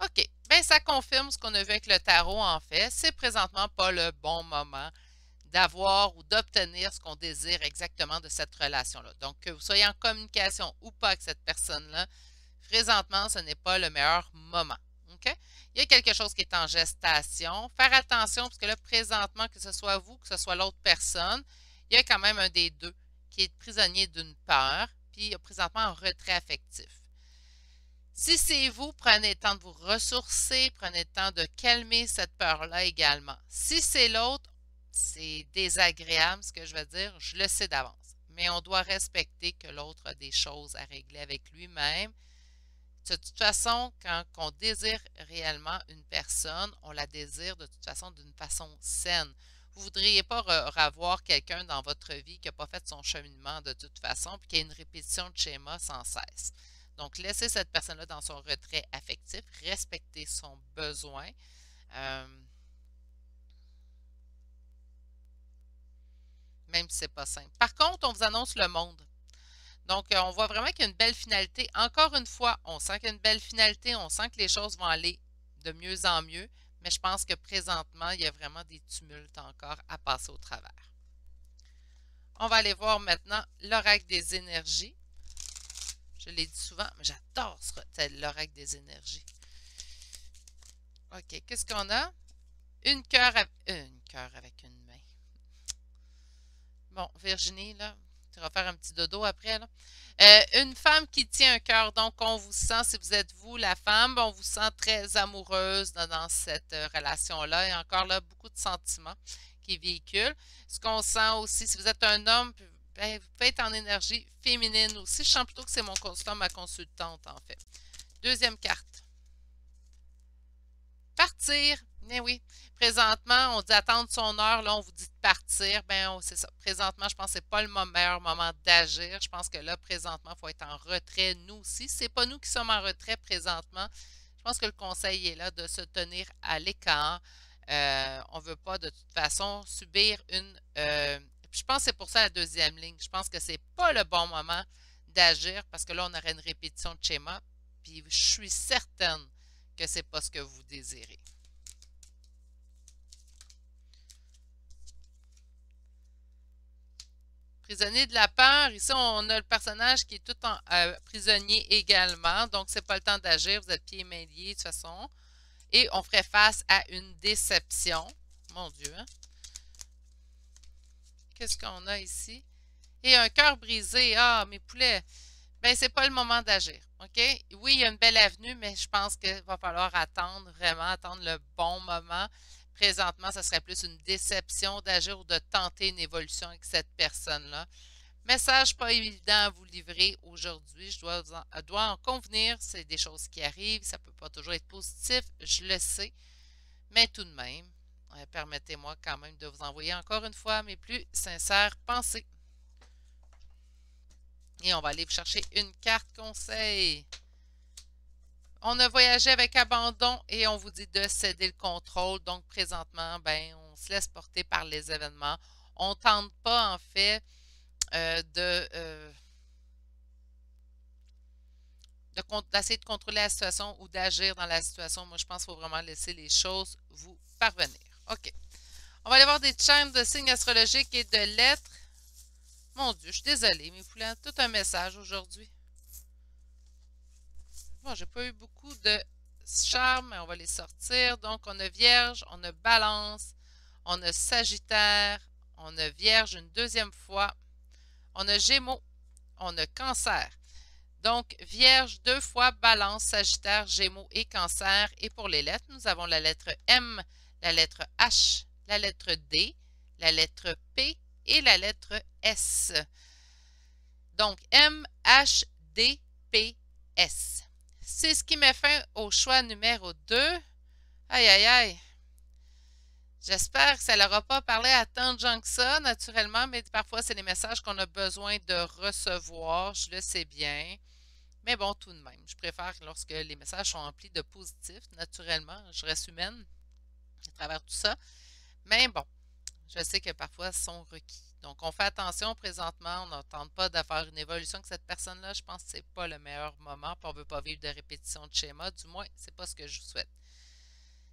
OK. Bien, ça confirme ce qu'on a vu avec le tarot, en fait. C'est présentement pas le bon moment d'avoir ou d'obtenir ce qu'on désire exactement de cette relation-là. Donc, que vous soyez en communication ou pas avec cette personne-là, présentement, ce n'est pas le meilleur moment. OK? Il y a quelque chose qui est en gestation. Faire attention, parce que là, présentement, que ce soit vous, que ce soit l'autre personne, il y a quand même un des deux qui est prisonnier d'une peur, puis présentement en retrait affectif. Si c'est vous, prenez le temps de vous ressourcer, prenez le temps de calmer cette peur-là également. Si c'est l'autre, c'est désagréable, ce que je veux dire, je le sais d'avance. Mais on doit respecter que l'autre a des choses à régler avec lui-même. De toute façon, quand on désire réellement une personne, on la désire de toute façon d'une façon saine. Vous ne voudriez pas revoir quelqu'un dans votre vie qui n'a pas fait son cheminement de toute façon, puis qui a une répétition de schéma sans cesse. Donc, laissez cette personne-là dans son retrait affectif, respectez son besoin. Même si ce n'est pas simple. Par contre, on vous annonce le monde. Donc, on voit vraiment qu'il y a une belle finalité. Encore une fois, on sent qu'il y a une belle finalité, on sent que les choses vont aller de mieux en mieux, mais je pense que présentement, il y a vraiment des tumultes encore à passer au travers. On va aller voir maintenant l'oracle des énergies. Je l'ai dit souvent, mais j'adore l'oracle des énergies. OK, qu'est-ce qu'on a? Une cœur avec une main. Bon, Virginie, là, tu vas faire un petit dodo après, là. Une femme qui tient un cœur, donc on vous sent, si vous êtes vous, la femme, on vous sent très amoureuse dans cette relation-là. Et encore là, beaucoup de sentiments qui véhiculent. Ce qu'on sent aussi, si vous êtes un homme, ben, vous pouvez être en énergie féminine aussi. Je sens plutôt que c'est mon consultant, ma consultante, en fait. Deuxième carte. Partir. Eh oui. Présentement, on dit attendre son heure. Là, on vous dit de partir. Ben, c'est ça. Présentement, je pense que ce n'est pas le meilleur moment d'agir. Je pense que là, présentement, il faut être en retrait, nous aussi. Ce n'est pas nous qui sommes en retrait présentement. Je pense que le conseil est là de se tenir à l'écart. On ne veut pas, de toute façon, subir une... je pense que c'est pour ça la deuxième ligne. Je pense que ce n'est pas le bon moment d'agir parce que là, on aurait une répétition de schéma. Puis, je suis certaine que ce n'est pas ce que vous désirez. Prisonnier de la peur, ici on a le personnage qui est tout en prisonnier également, donc c'est pas le temps d'agir, vous êtes pieds et mains liés de toute façon. Et on ferait face à une déception. Mon Dieu, hein? Qu'est-ce qu'on a ici? Et un cœur brisé. Ah, mes poulets! Ben, c'est pas le moment d'agir. OK? Oui, il y a une belle avenue, mais je pense qu'il va falloir attendre, vraiment attendre le bon moment. Présentement, ça serait plus une déception d'agir ou de tenter une évolution avec cette personne-là. Message pas évident à vous livrer aujourd'hui. Je dois en convenir. C'est des choses qui arrivent. Ça ne peut pas toujours être positif. Je le sais. Mais tout de même, permettez-moi quand même de vous envoyer encore une fois mes plus sincères pensées. Et on va aller chercher une carte conseil. On a voyagé avec abandon et on vous dit de céder le contrôle. Donc, présentement, ben, on se laisse porter par les événements. On ne tente pas, en fait, d'essayer de contrôler la situation ou d'agir dans la situation. Moi, je pense qu'il faut vraiment laisser les choses vous parvenir. OK. On va aller voir des chaînes de signes astrologiques et de lettres. Mon Dieu, je suis désolée, mes poulets, tout un message aujourd'hui. Bon, j'ai pas eu beaucoup de charme, mais on va les sortir. Donc, on a Vierge, on a Balance, on a Sagittaire, on a Vierge une deuxième fois, on a Gémeaux, on a Cancer. Donc, Vierge 2 fois, Balance, Sagittaire, Gémeaux et Cancer. Et pour les lettres, nous avons la lettre M, la lettre H, la lettre D, la lettre P et la lettre S. Donc, M, H, D, P, S. C'est ce qui met fin au choix numéro 2. Aïe, aïe, aïe. J'espère que ça ne leur a pas parlé à tant de gens que ça, naturellement, mais parfois, c'est les messages qu'on a besoin de recevoir. Je le sais bien. Mais bon, tout de même, je préfère lorsque les messages sont remplis de positifs, naturellement. Je reste humaine à travers tout ça. Mais bon, je sais que parfois, ils sont requis. Donc, on fait attention présentement. On n'entend pas de faire une évolution avec cette personne-là. Je pense que ce n'est pas le meilleur moment. Puis on ne veut pas vivre de répétition de schéma. Du moins, ce n'est pas ce que je vous souhaite.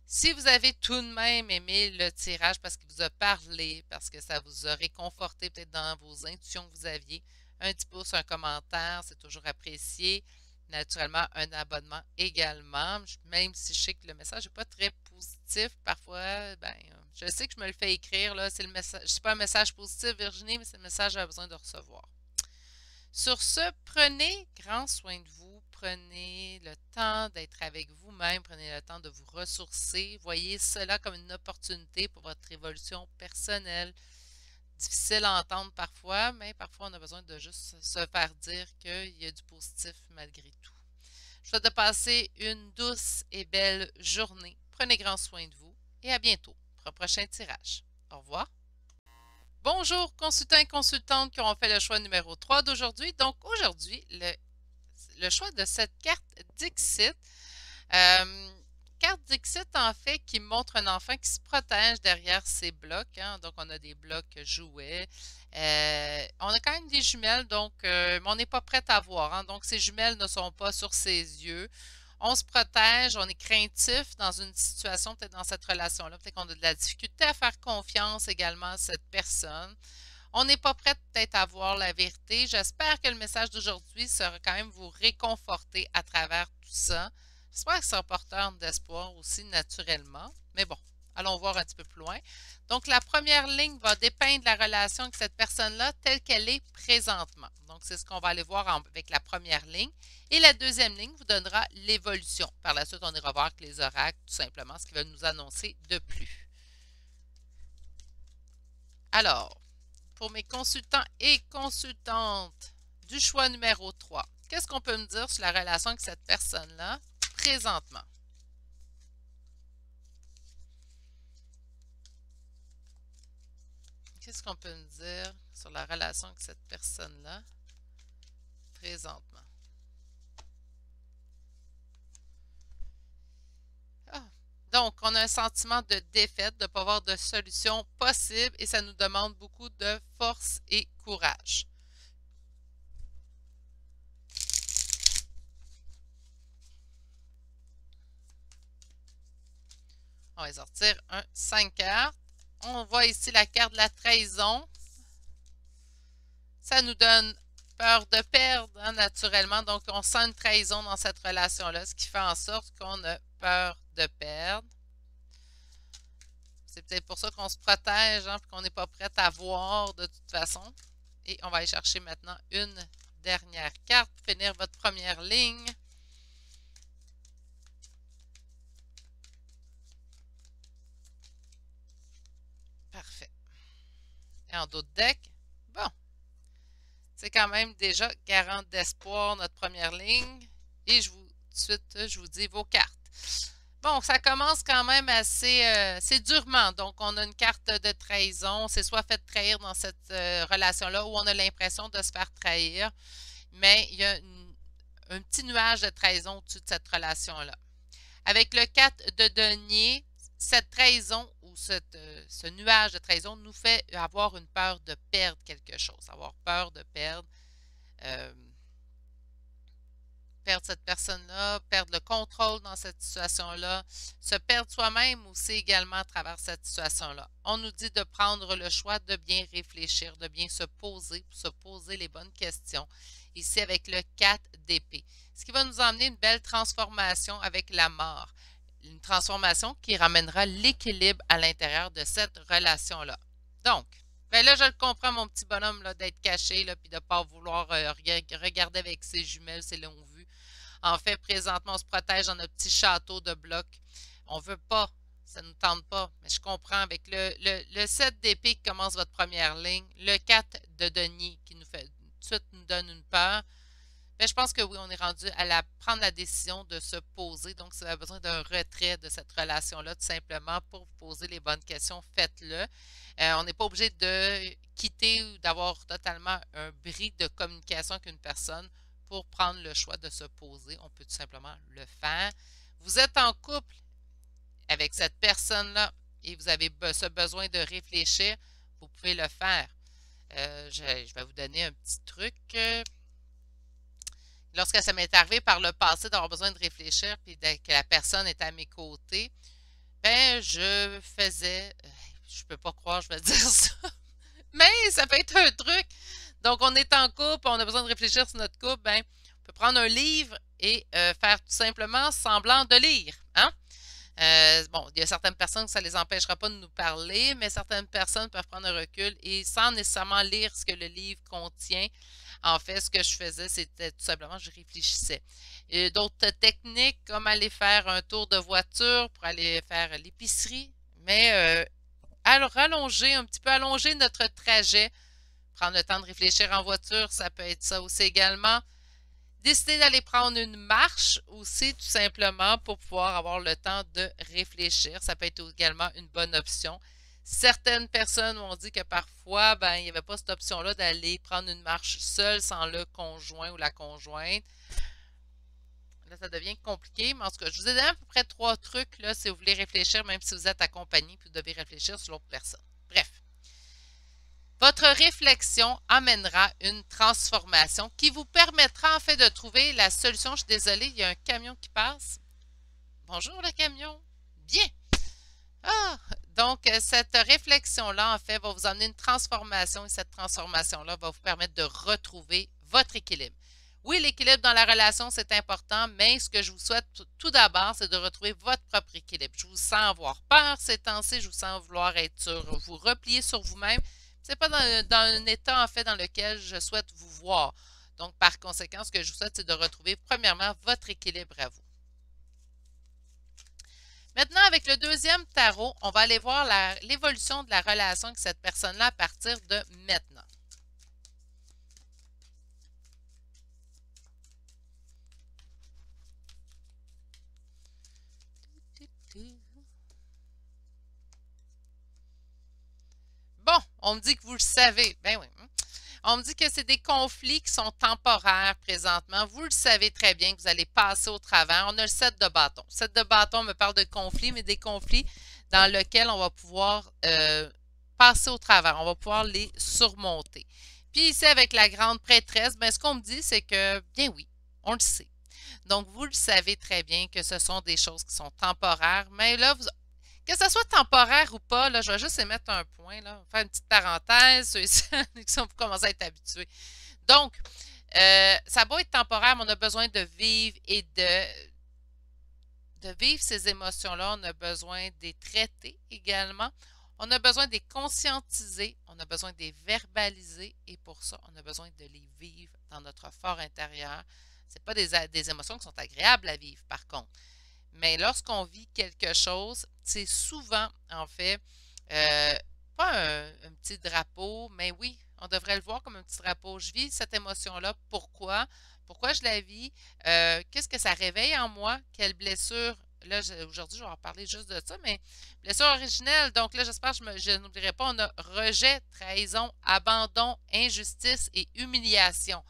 Si vous avez tout de même aimé le tirage parce qu'il vous a parlé, parce que ça vous a réconforté peut-être dans vos intuitions que vous aviez, un petit pouce, un commentaire, c'est toujours apprécié. Naturellement, un abonnement également. Même si je sais que le message n'est pas très positif, parfois, ben, je sais que je me le fais écrire, là, c'est le message, c'est pas un message positif, Virginie, mais c'est le message que j'ai besoin de recevoir. Sur ce, prenez grand soin de vous, prenez le temps d'être avec vous-même, prenez le temps de vous ressourcer. Voyez cela comme une opportunité pour votre évolution personnelle. Difficile à entendre parfois, mais parfois on a besoin de juste se faire dire qu'il y a du positif malgré tout. Je vous souhaite de passer une douce et belle journée. Prenez grand soin de vous et à bientôt pour un prochain tirage. Au revoir. Bonjour, consultants et consultantes qui ont fait le choix numéro 3 d'aujourd'hui. Donc, aujourd'hui, le choix de cette carte Dixit. Carte Dixit, en fait, qui montre un enfant qui se protège derrière ses blocs. Hein. Donc, on a des blocs jouets. On a quand même des jumelles, donc, mais on n'est pas prêt à voir. Hein. Donc, ces jumelles ne sont pas sur ses yeux. On se protège, on est craintif dans une situation, peut-être dans cette relation-là, peut-être qu'on a de la difficulté à faire confiance également à cette personne. On n'est pas prêt peut-être à voir la vérité. J'espère que le message d'aujourd'hui sera quand même vous réconforter à travers tout ça. J'espère que c'est un porteur d'espoir aussi naturellement. Mais bon, allons voir un petit peu plus loin. Donc, la première ligne va dépeindre la relation avec cette personne-là telle qu'elle est présentement. Donc, c'est ce qu'on va aller voir avec la première ligne. Et la deuxième ligne vous donnera l'évolution. Par la suite, on ira voir avec les oracles, tout simplement, ce qu'ils veulent nous annoncer de plus. Alors, pour mes consultants et consultantes du choix numéro 3, qu'est-ce qu'on peut me dire sur la relation avec cette personne-là présentement? Qu'est-ce qu'on peut me dire sur la relation avec cette personne-là présentement? Ah. Donc, on a un sentiment de défaite, de ne pas avoir de solution possible et ça nous demande beaucoup de force et courage. On va sortir un 5 cartes. On voit ici la carte de la trahison. Ça nous donne peur de perdre, hein, naturellement. Donc, on sent une trahison dans cette relation-là, ce qui fait en sorte qu'on a peur de perdre. C'est peut-être pour ça qu'on se protège, hein, qu'on n'est pas prêt à voir de toute façon. Et on va aller chercher maintenant une dernière carte pour finir votre première ligne. Parfait. Et en d'autres decks, bon, c'est quand même déjà garant d'espoir notre première ligne. Et tout de suite, je vous dis vos cartes. Bon, ça commence quand même assez durement. Donc, on a une carte de trahison. C'est soit fait trahir dans cette relation-là ou on a l'impression de se faire trahir. Mais il y a un petit nuage de trahison au-dessus de cette relation-là. Avec le 4 de denier, cette trahison ou ce nuage de trahison nous fait avoir une peur de perdre quelque chose. Avoir peur de perdre cette personne-là, perdre le contrôle dans cette situation-là, se perdre soi-même aussi également à travers cette situation-là. On nous dit de prendre le choix de bien réfléchir, de bien se poser les bonnes questions. Ici avec le 4 d'épée. Ce qui va nous emmener une belle transformation avec la mort. Une transformation qui ramènera l'équilibre à l'intérieur de cette relation-là. Donc, ben là, je le comprends, mon petit bonhomme, d'être caché, puis de ne pas vouloir regarder avec ses jumelles, ses longues vues. En fait, présentement, on se protège dans notre petit château de blocs. On ne veut pas ça ne nous tente pas. Mais je comprends avec le 7 d'épée qui commence votre première ligne, le 4 de denier qui nous fait tout de suite nous donne une peur. Ben, je pense que oui, on est rendu à prendre la décision de se poser. Donc, si vous avez besoin d'un retrait de cette relation-là, tout simplement, pour vous poser les bonnes questions, faites-le. On n'est pas obligé de quitter ou d'avoir totalement un bris de communication avec une personne pour prendre le choix de se poser. On peut tout simplement le faire. Vous êtes en couple avec cette personne-là et vous avez ce besoin de réfléchir, vous pouvez le faire. Je vais vous donner un petit truc. Lorsque ça m'est arrivé par le passé d'avoir besoin de réfléchir puis que la personne est à mes côtés, ben je faisais, je peux pas croire, je vais dire ça, mais ça peut être un truc. Donc on est en couple, on a besoin de réfléchir sur notre couple, ben on peut prendre un livre et faire tout simplement semblant de lire, hein? Bon, il y a certaines personnes que ça ne les empêchera pas de nous parler, mais certaines personnes peuvent prendre un recul et sans nécessairement lire ce que le livre contient. En fait, ce que je faisais, c'était tout simplement, je réfléchissais. D'autres techniques, comme aller faire un tour de voiture pour aller faire l'épicerie, mais rallonger, un petit peu allonger notre trajet, prendre le temps de réfléchir en voiture, ça peut être ça aussi également. Décider d'aller prendre une marche aussi, tout simplement, pour pouvoir avoir le temps de réfléchir. Ça peut être également une bonne option. Certaines personnes m'ont dit que parfois, ben, il n'y avait pas cette option-là d'aller prendre une marche seule sans le conjoint ou la conjointe. Là, ça devient compliqué, mais en tout cas, je vous ai donné à peu près 3 trucs là, si vous voulez réfléchir, même si vous êtes accompagné, puis vous devez réfléchir sur l'autre personne. Bref. Votre réflexion amènera une transformation qui vous permettra en fait de trouver la solution. Je suis désolée, il y a un camion qui passe. Bonjour le camion. Bien. Ah, donc cette réflexion-là en fait va vous amener une transformation et cette transformation-là va vous permettre de retrouver votre équilibre. Oui, l'équilibre dans la relation, c'est important, mais ce que je vous souhaite tout d'abord, c'est de retrouver votre propre équilibre. Je vous sens avoir peur ces temps-ci, je vous sens vouloir être sur, vous replier sur vous-même. C'est pas dans un état, en fait, dans lequel je souhaite vous voir. Donc, par conséquent, ce que je vous souhaite, c'est de retrouver, premièrement, votre équilibre à vous. Maintenant, avec le deuxième tarot, on va aller voir l'évolution de la relation avec cette personne-là à partir de maintenant. Bon, on me dit que vous le savez. Ben oui. On me dit que c'est des conflits qui sont temporaires présentement. Vous le savez très bien que vous allez passer au travers. On a le 7 de bâton. Le 7 de bâton me parle de conflits, mais des conflits dans lesquels on va pouvoir passer au travers. On va pouvoir les surmonter. Puis ici, avec la grande prêtresse, ben, ce qu'on me dit, c'est que, bien oui, on le sait. Donc, vous le savez très bien que ce sont des choses qui sont temporaires, mais là, que ce soit temporaire ou pas, là, je vais juste émettre un point, là, faire une petite parenthèse, ceux qui sont commencer à être habitués. Donc, ça va être temporaire, mais on a besoin de vivre et de vivre ces émotions-là. On a besoin de les traiter également. On a besoin de les conscientiser, on a besoin de les verbaliser et pour ça, on a besoin de les vivre dans notre fort intérieur. Ce pas des émotions qui sont agréables à vivre, par contre. Mais lorsqu'on vit quelque chose, c'est souvent, en fait, pas un petit drapeau, mais oui, on devrait le voir comme un petit drapeau. Je vis cette émotion-là. Pourquoi? Pourquoi je la vis? Qu'est-ce que ça réveille en moi? Quelle blessure? Là, aujourd'hui, je vais en parler juste de ça, mais blessure originelle. Donc là, j'espère que je n'oublierai pas, on a rejet, trahison, abandon, injustice et humiliation.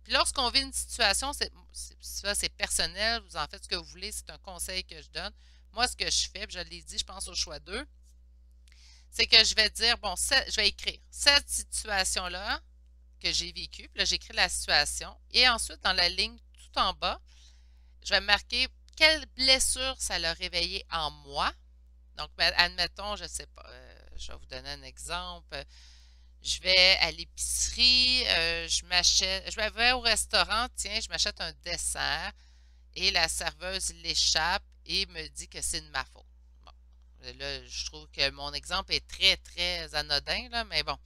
Puis lorsqu'on vit une situation, c'est personnel, vous en faites ce que vous voulez, c'est un conseil que je donne. Moi, ce que je fais, puis je l'ai dit, je pense au choix 2, c'est que je vais dire, bon, je vais écrire cette situation-là que j'ai vécue, puis là, j'écris la situation, et ensuite, dans la ligne tout en bas, je vais marquer quelle blessure ça l'a réveillé en moi. Donc, admettons, je ne sais pas, je vais vous donner un exemple. Je vais à l'épicerie, je vais au restaurant, tiens, je m'achète un dessert et la serveuse l'échappe et me dit que c'est de ma faute. Bon, là, je trouve que mon exemple est très, très anodin, là, mais bon.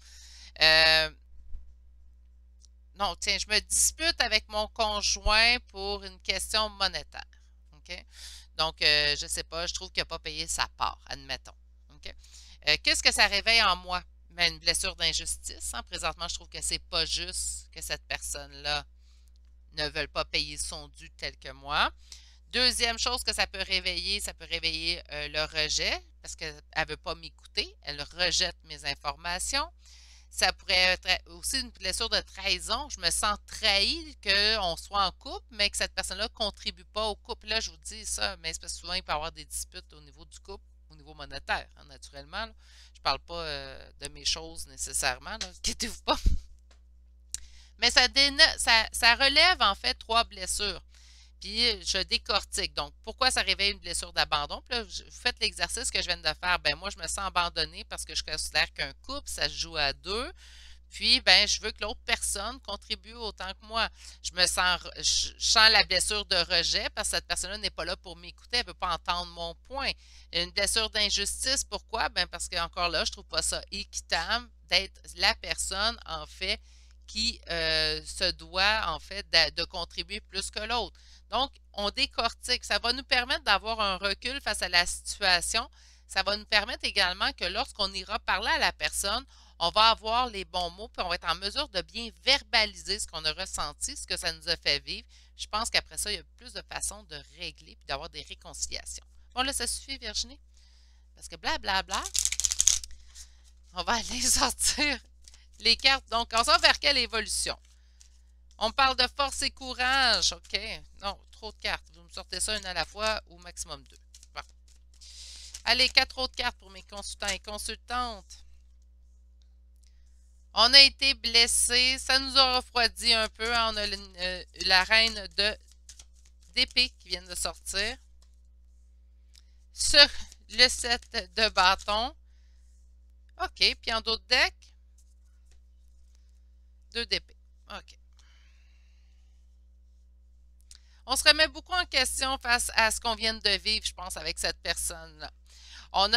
Non, tiens, je me dispute avec mon conjoint pour une question monétaire. OK? Donc, je ne sais pas, je trouve qu'il n'a pas payé sa part, admettons. OK? Qu'est-ce que ça réveille en moi? Ben, une blessure d'injustice. Hein? Présentement, je trouve que c'est pas juste que cette personne-là ne veuille pas payer son dû tel que moi. Deuxième chose que ça peut réveiller le rejet, parce qu'elle ne veut pas m'écouter, elle rejette mes informations. Ça pourrait être aussi une blessure de trahison. Je me sens trahi qu'on soit en couple, mais que cette personne-là ne contribue pas au couple. Là, je vous dis ça, mais c'est parce que souvent, il peut y avoir des disputes au niveau du couple, au niveau monétaire, hein, naturellement. Là. Je ne parle pas de mes choses nécessairement, inquiétez-vous pas. Mais ça relève en fait trois blessures. Puis je décortique. Donc, pourquoi ça réveille une blessure d'abandon? Puis là, vous faites l'exercice que je viens de faire. Ben moi, je me sens abandonnée parce que je considère qu'un couple, ça se joue à deux. Puis, ben, je veux que l'autre personne contribue autant que moi. Je sens la blessure de rejet parce que cette personne-là n'est pas là pour m'écouter, elle ne veut pas entendre mon point. Une blessure d'injustice, pourquoi? Ben, parce qu'encore là, je ne trouve pas ça équitable d'être la personne, en fait, qui se doit, en fait, de contribuer plus que l'autre. Donc, on décortique. Ça va nous permettre d'avoir un recul face à la situation. Ça va nous permettre également que lorsqu'on ira parler à la personne, on va avoir les bons mots, puis on va être en mesure de bien verbaliser ce qu'on a ressenti, ce que ça nous a fait vivre. Je pense qu'après ça, il y a plus de façons de régler puis d'avoir des réconciliations. Bon, là, ça suffit, Virginie? Parce que blablabla, on va aller sortir les cartes. Donc, on s'en va vers quelle évolution? On parle de force et courage. OK. Non, trop de cartes. Vous me sortez ça une à la fois ou maximum deux. Bon. Allez, 4 autres cartes pour mes consultants et consultantes. On a été blessé, ça nous a refroidi un peu. Hein? On a la reine d'épée qui vient de sortir. Le 7 de bâton. OK, puis en d'autres decks, 2 d'épée. OK. On se remet beaucoup en question face à ce qu'on vient de vivre, je pense, avec cette personne-là.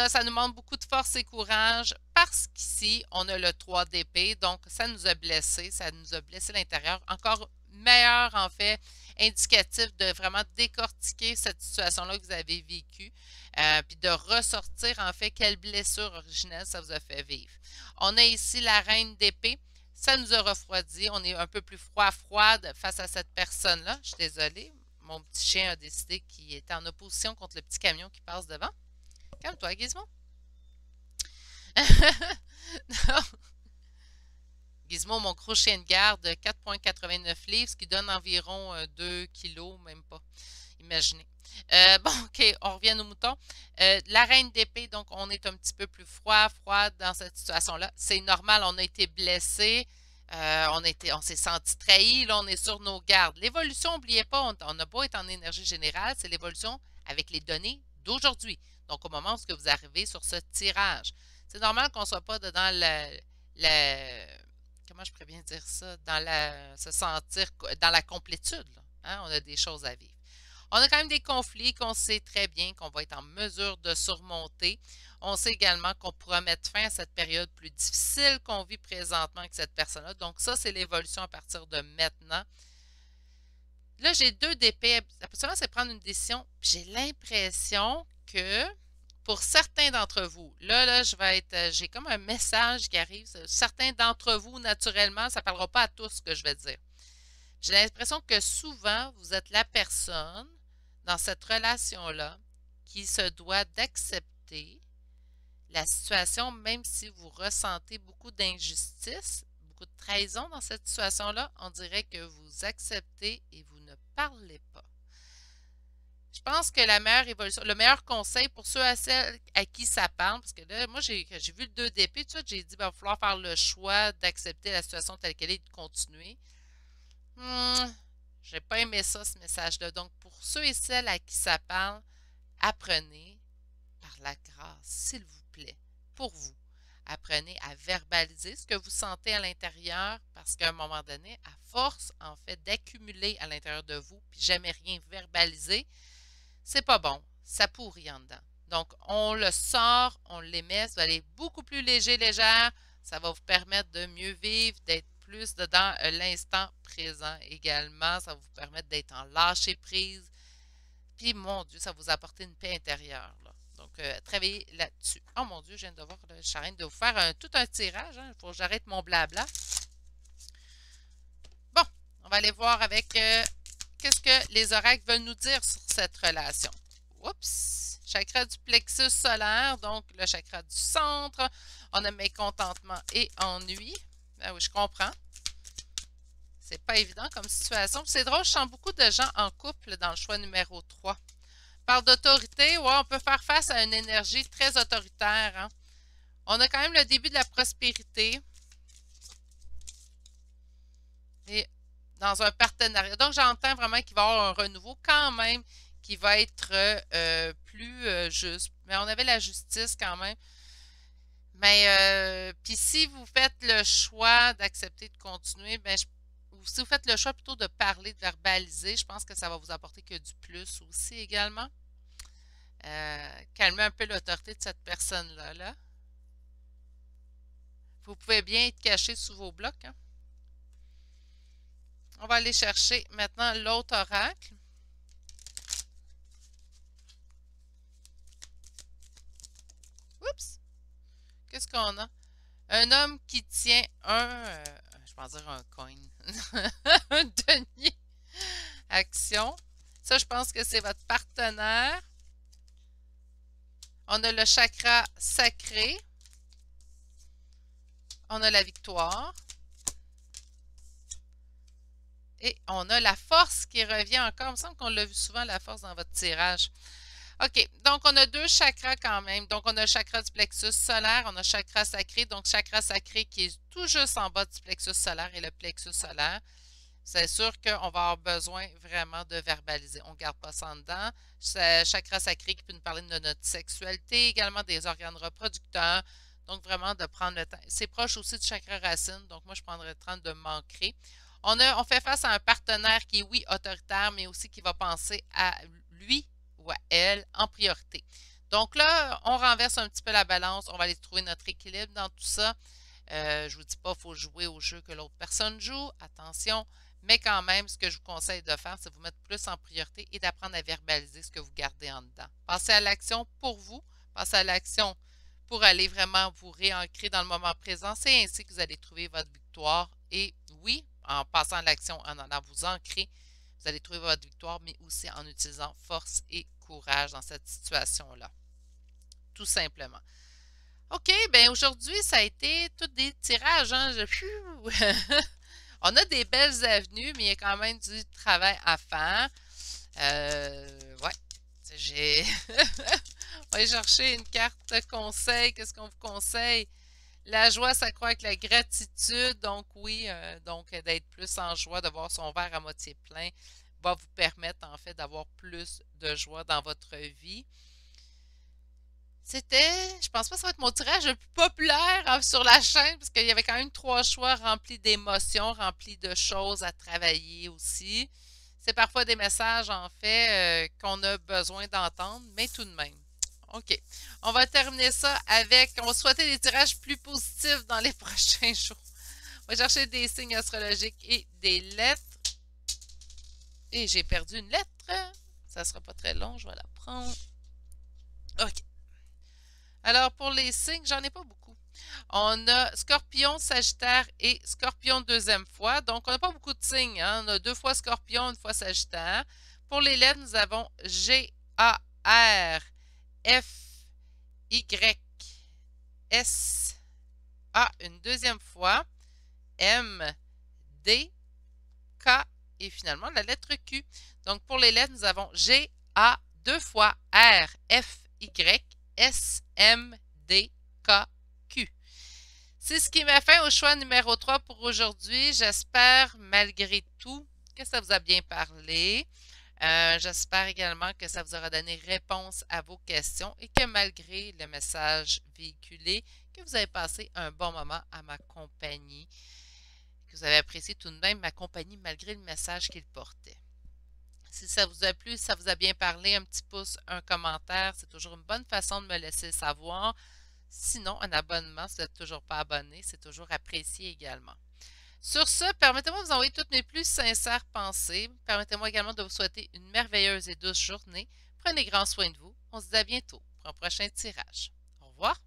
Ça nous demande beaucoup de force et courage parce qu'ici, on a le 3 d'épée, donc ça nous a blessé l'intérieur. Encore meilleur, en fait, indicatif de vraiment décortiquer cette situation-là que vous avez vécue, puis de ressortir, en fait, quelle blessure originelle ça vous a fait vivre. On a ici la reine d'épée. Ça nous a refroidi. On est un peu plus froide face à cette personne-là. Je suis désolée. Mon petit chien a décidé qu'il était en opposition contre le petit camion qui passe devant. Calme-toi, Gizmo. Gizmo, mon gros chien de garde, 4,89 livres, ce qui donne environ 2 kilos, même pas. Imaginez. Bon, OK, on revient aux moutons. La reine d'épée, donc on est un petit peu plus froide dans cette situation-là. C'est normal, on a été blessé. On s'est senti trahi, là, on est sur nos gardes. L'évolution, n'oubliez pas, on n'a pas été en énergie générale, c'est l'évolution avec les données d'aujourd'hui. Donc, au moment où vous arrivez sur ce tirage, c'est normal qu'on ne soit pas dans comment je pourrais bien dire ça, se sentir dans la complétude. Là, hein? On a des choses à vivre. On a quand même des conflits qu'on sait très bien qu'on va être en mesure de surmonter. On sait également qu'on pourra mettre fin à cette période plus difficile qu'on vit présentement avec cette personne-là. Donc ça, c'est l'évolution à partir de maintenant. Là, j'ai 2 d'épée. Absolument, c'est prendre une décision. J'ai l'impression que pour certains d'entre vous, là, j'ai comme un message qui arrive. Certains d'entre vous, naturellement, ça ne parlera pas à tous ce que je vais dire. J'ai l'impression que souvent, vous êtes la personne dans cette relation-là qui se doit d'accepter la situation, même si vous ressentez beaucoup d'injustice, beaucoup de trahison dans cette situation-là, on dirait que vous acceptez et vous ne parlez pas. Je pense que la meilleure évolution, le meilleur conseil pour ceux à celles à qui ça parle, parce que là, moi, j'ai vu le 2 d'épée, tout de suite, j'ai dit, il va falloir faire le choix d'accepter la situation telle qu'elle est et de continuer. J'ai pas aimé ça, ce message-là. Donc, pour ceux et celles à qui ça parle, apprenez par la grâce, s'il vous plaît, pour vous. Apprenez à verbaliser ce que vous sentez à l'intérieur parce qu'à un moment donné, à force, en fait, d'accumuler à l'intérieur de vous, puis jamais rien verbaliser, c'est pas bon. Ça pourrit en dedans. Donc, on le sort, on l'émet, ça va aller beaucoup plus léger, légère. Ça va vous permettre de mieux vivre, d'être plus dans l'instant présent également. Ça va vous permettre d'être en lâcher prise. Puis, mon Dieu, ça va vous apporter une paix intérieure, là. Donc, travaillez là-dessus. Oh mon Dieu, je viens de voir, là, je suis en train de vous faire tout un tirage. Il faut que j'arrête mon blabla. Bon, on va aller voir avec qu'est-ce que les oracles veulent nous dire sur cette relation. Oups! Chakra du plexus solaire, donc le chakra du centre. On a mécontentement et ennui. Ben oui, je comprends. C'est pas évident comme situation. C'est drôle, je sens beaucoup de gens en couple dans le choix numéro 3. Par d'autorité, ouais, on peut faire face à une énergie très autoritaire. Hein? On a quand même le début de la prospérité. Et dans un partenariat. Donc, j'entends vraiment qu'il va y avoir un renouveau quand même qui va être plus juste. Mais on avait la justice quand même. Mais, puis si vous faites le choix d'accepter de continuer, ben, ou si vous faites le choix plutôt de parler, de verbaliser, je pense que ça va vous apporter que du plus aussi également. Calmer un peu l'autorité de cette personne-là. Là. Vous pouvez bien être caché sous vos blocs. Hein? On va aller chercher maintenant l'autre oracle. Oups! Qu'est-ce qu'on a? Un homme qui tient je pense dire un coin, un denier. Action. Ça, je pense que c'est votre partenaire. On a le chakra sacré. On a la victoire. Et on a la force qui revient encore. Il me semble qu'on l'a vu souvent, la force, dans votre tirage. OK, donc on a deux chakras quand même. Donc on a le chakra du plexus solaire, on a le chakra sacré. Donc chakra sacré qui est tout juste en bas du plexus solaire et le plexus solaire. C'est sûr qu'on va avoir besoin vraiment de verbaliser. On ne garde pas ça en dedans. C'est chakra sacré qui peut nous parler de notre sexualité, également des organes reproducteurs. Donc vraiment de prendre le temps. C'est proche aussi du chakra racine. Donc moi, je prendrais le temps de m'ancrer. On fait face à un partenaire qui est, oui, autoritaire, mais aussi qui va penser à lui ou à elle en priorité. Donc là, on renverse un petit peu la balance. On va aller trouver notre équilibre dans tout ça. Je ne vous dis pas qu'il faut jouer au jeu que l'autre personne joue. Attention. Mais quand même, ce que je vous conseille de faire, c'est de vous mettre plus en priorité et d'apprendre à verbaliser ce que vous gardez en dedans. Passez à l'action pour vous. Passez à l'action pour aller vraiment vous réancrer dans le moment présent. C'est ainsi que vous allez trouver votre victoire. Et oui, en passant à l'action, en allant vous ancrer, vous allez trouver votre victoire, mais aussi en utilisant force et courage dans cette situation-là. Tout simplement. OK, bien aujourd'hui, ça a été tous des tirages. Hein? On a des belles avenues, mais il y a quand même du travail à faire. Ouais, j'ai... On va aller chercher une carte conseil. Qu'est-ce qu'on vous conseille? La joie s'accroît avec la gratitude. Donc oui, donc d'être plus en joie, de voir son verre à moitié plein, va vous permettre en fait d'avoir plus de joie dans votre vie. Je pense pas que ça va être mon tirage le plus populaire sur la chaîne, parce qu'il y avait quand même 3 choix remplis d'émotions, remplis de choses à travailler aussi. C'est parfois des messages, en fait, qu'on a besoin d'entendre, mais tout de même. OK. On va terminer ça avec, on va souhaiter des tirages plus positifs dans les prochains jours. On va chercher des signes astrologiques et des lettres. Et j'ai perdu une lettre. Ça sera pas très long, je vais la prendre. OK. Alors, pour les signes, j'en ai pas beaucoup. On a Scorpion, Sagittaire et Scorpion deuxième fois. Donc, on n'a pas beaucoup de signes. Hein? On a 2 fois Scorpion, 1 fois Sagittaire. Pour les lettres, nous avons G, A, R, F, Y, S, A une deuxième fois, M, D, K et finalement la lettre Q. Donc, pour les lettres, nous avons G, A 2 fois, R, F, Y, S, M, D, K, Q. C'est ce qui m'a fait au choix numéro 3 pour aujourd'hui. J'espère, malgré tout, que ça vous a bien parlé. J'espère également que ça vous aura donné réponse à vos questions et que malgré le message véhiculé, que vous avez passé un bon moment à ma compagnie, que vous avez apprécié tout de même ma compagnie malgré le message qu'il portait. Si ça vous a plu, si ça vous a bien parlé, un petit pouce, un commentaire, c'est toujours une bonne façon de me laisser savoir. Sinon, un abonnement, si vous n'êtes toujours pas abonné, c'est toujours apprécié également. Sur ce, permettez-moi de vous envoyer toutes mes plus sincères pensées. Permettez-moi également de vous souhaiter une merveilleuse et douce journée. Prenez grand soin de vous. On se dit à bientôt pour un prochain tirage. Au revoir.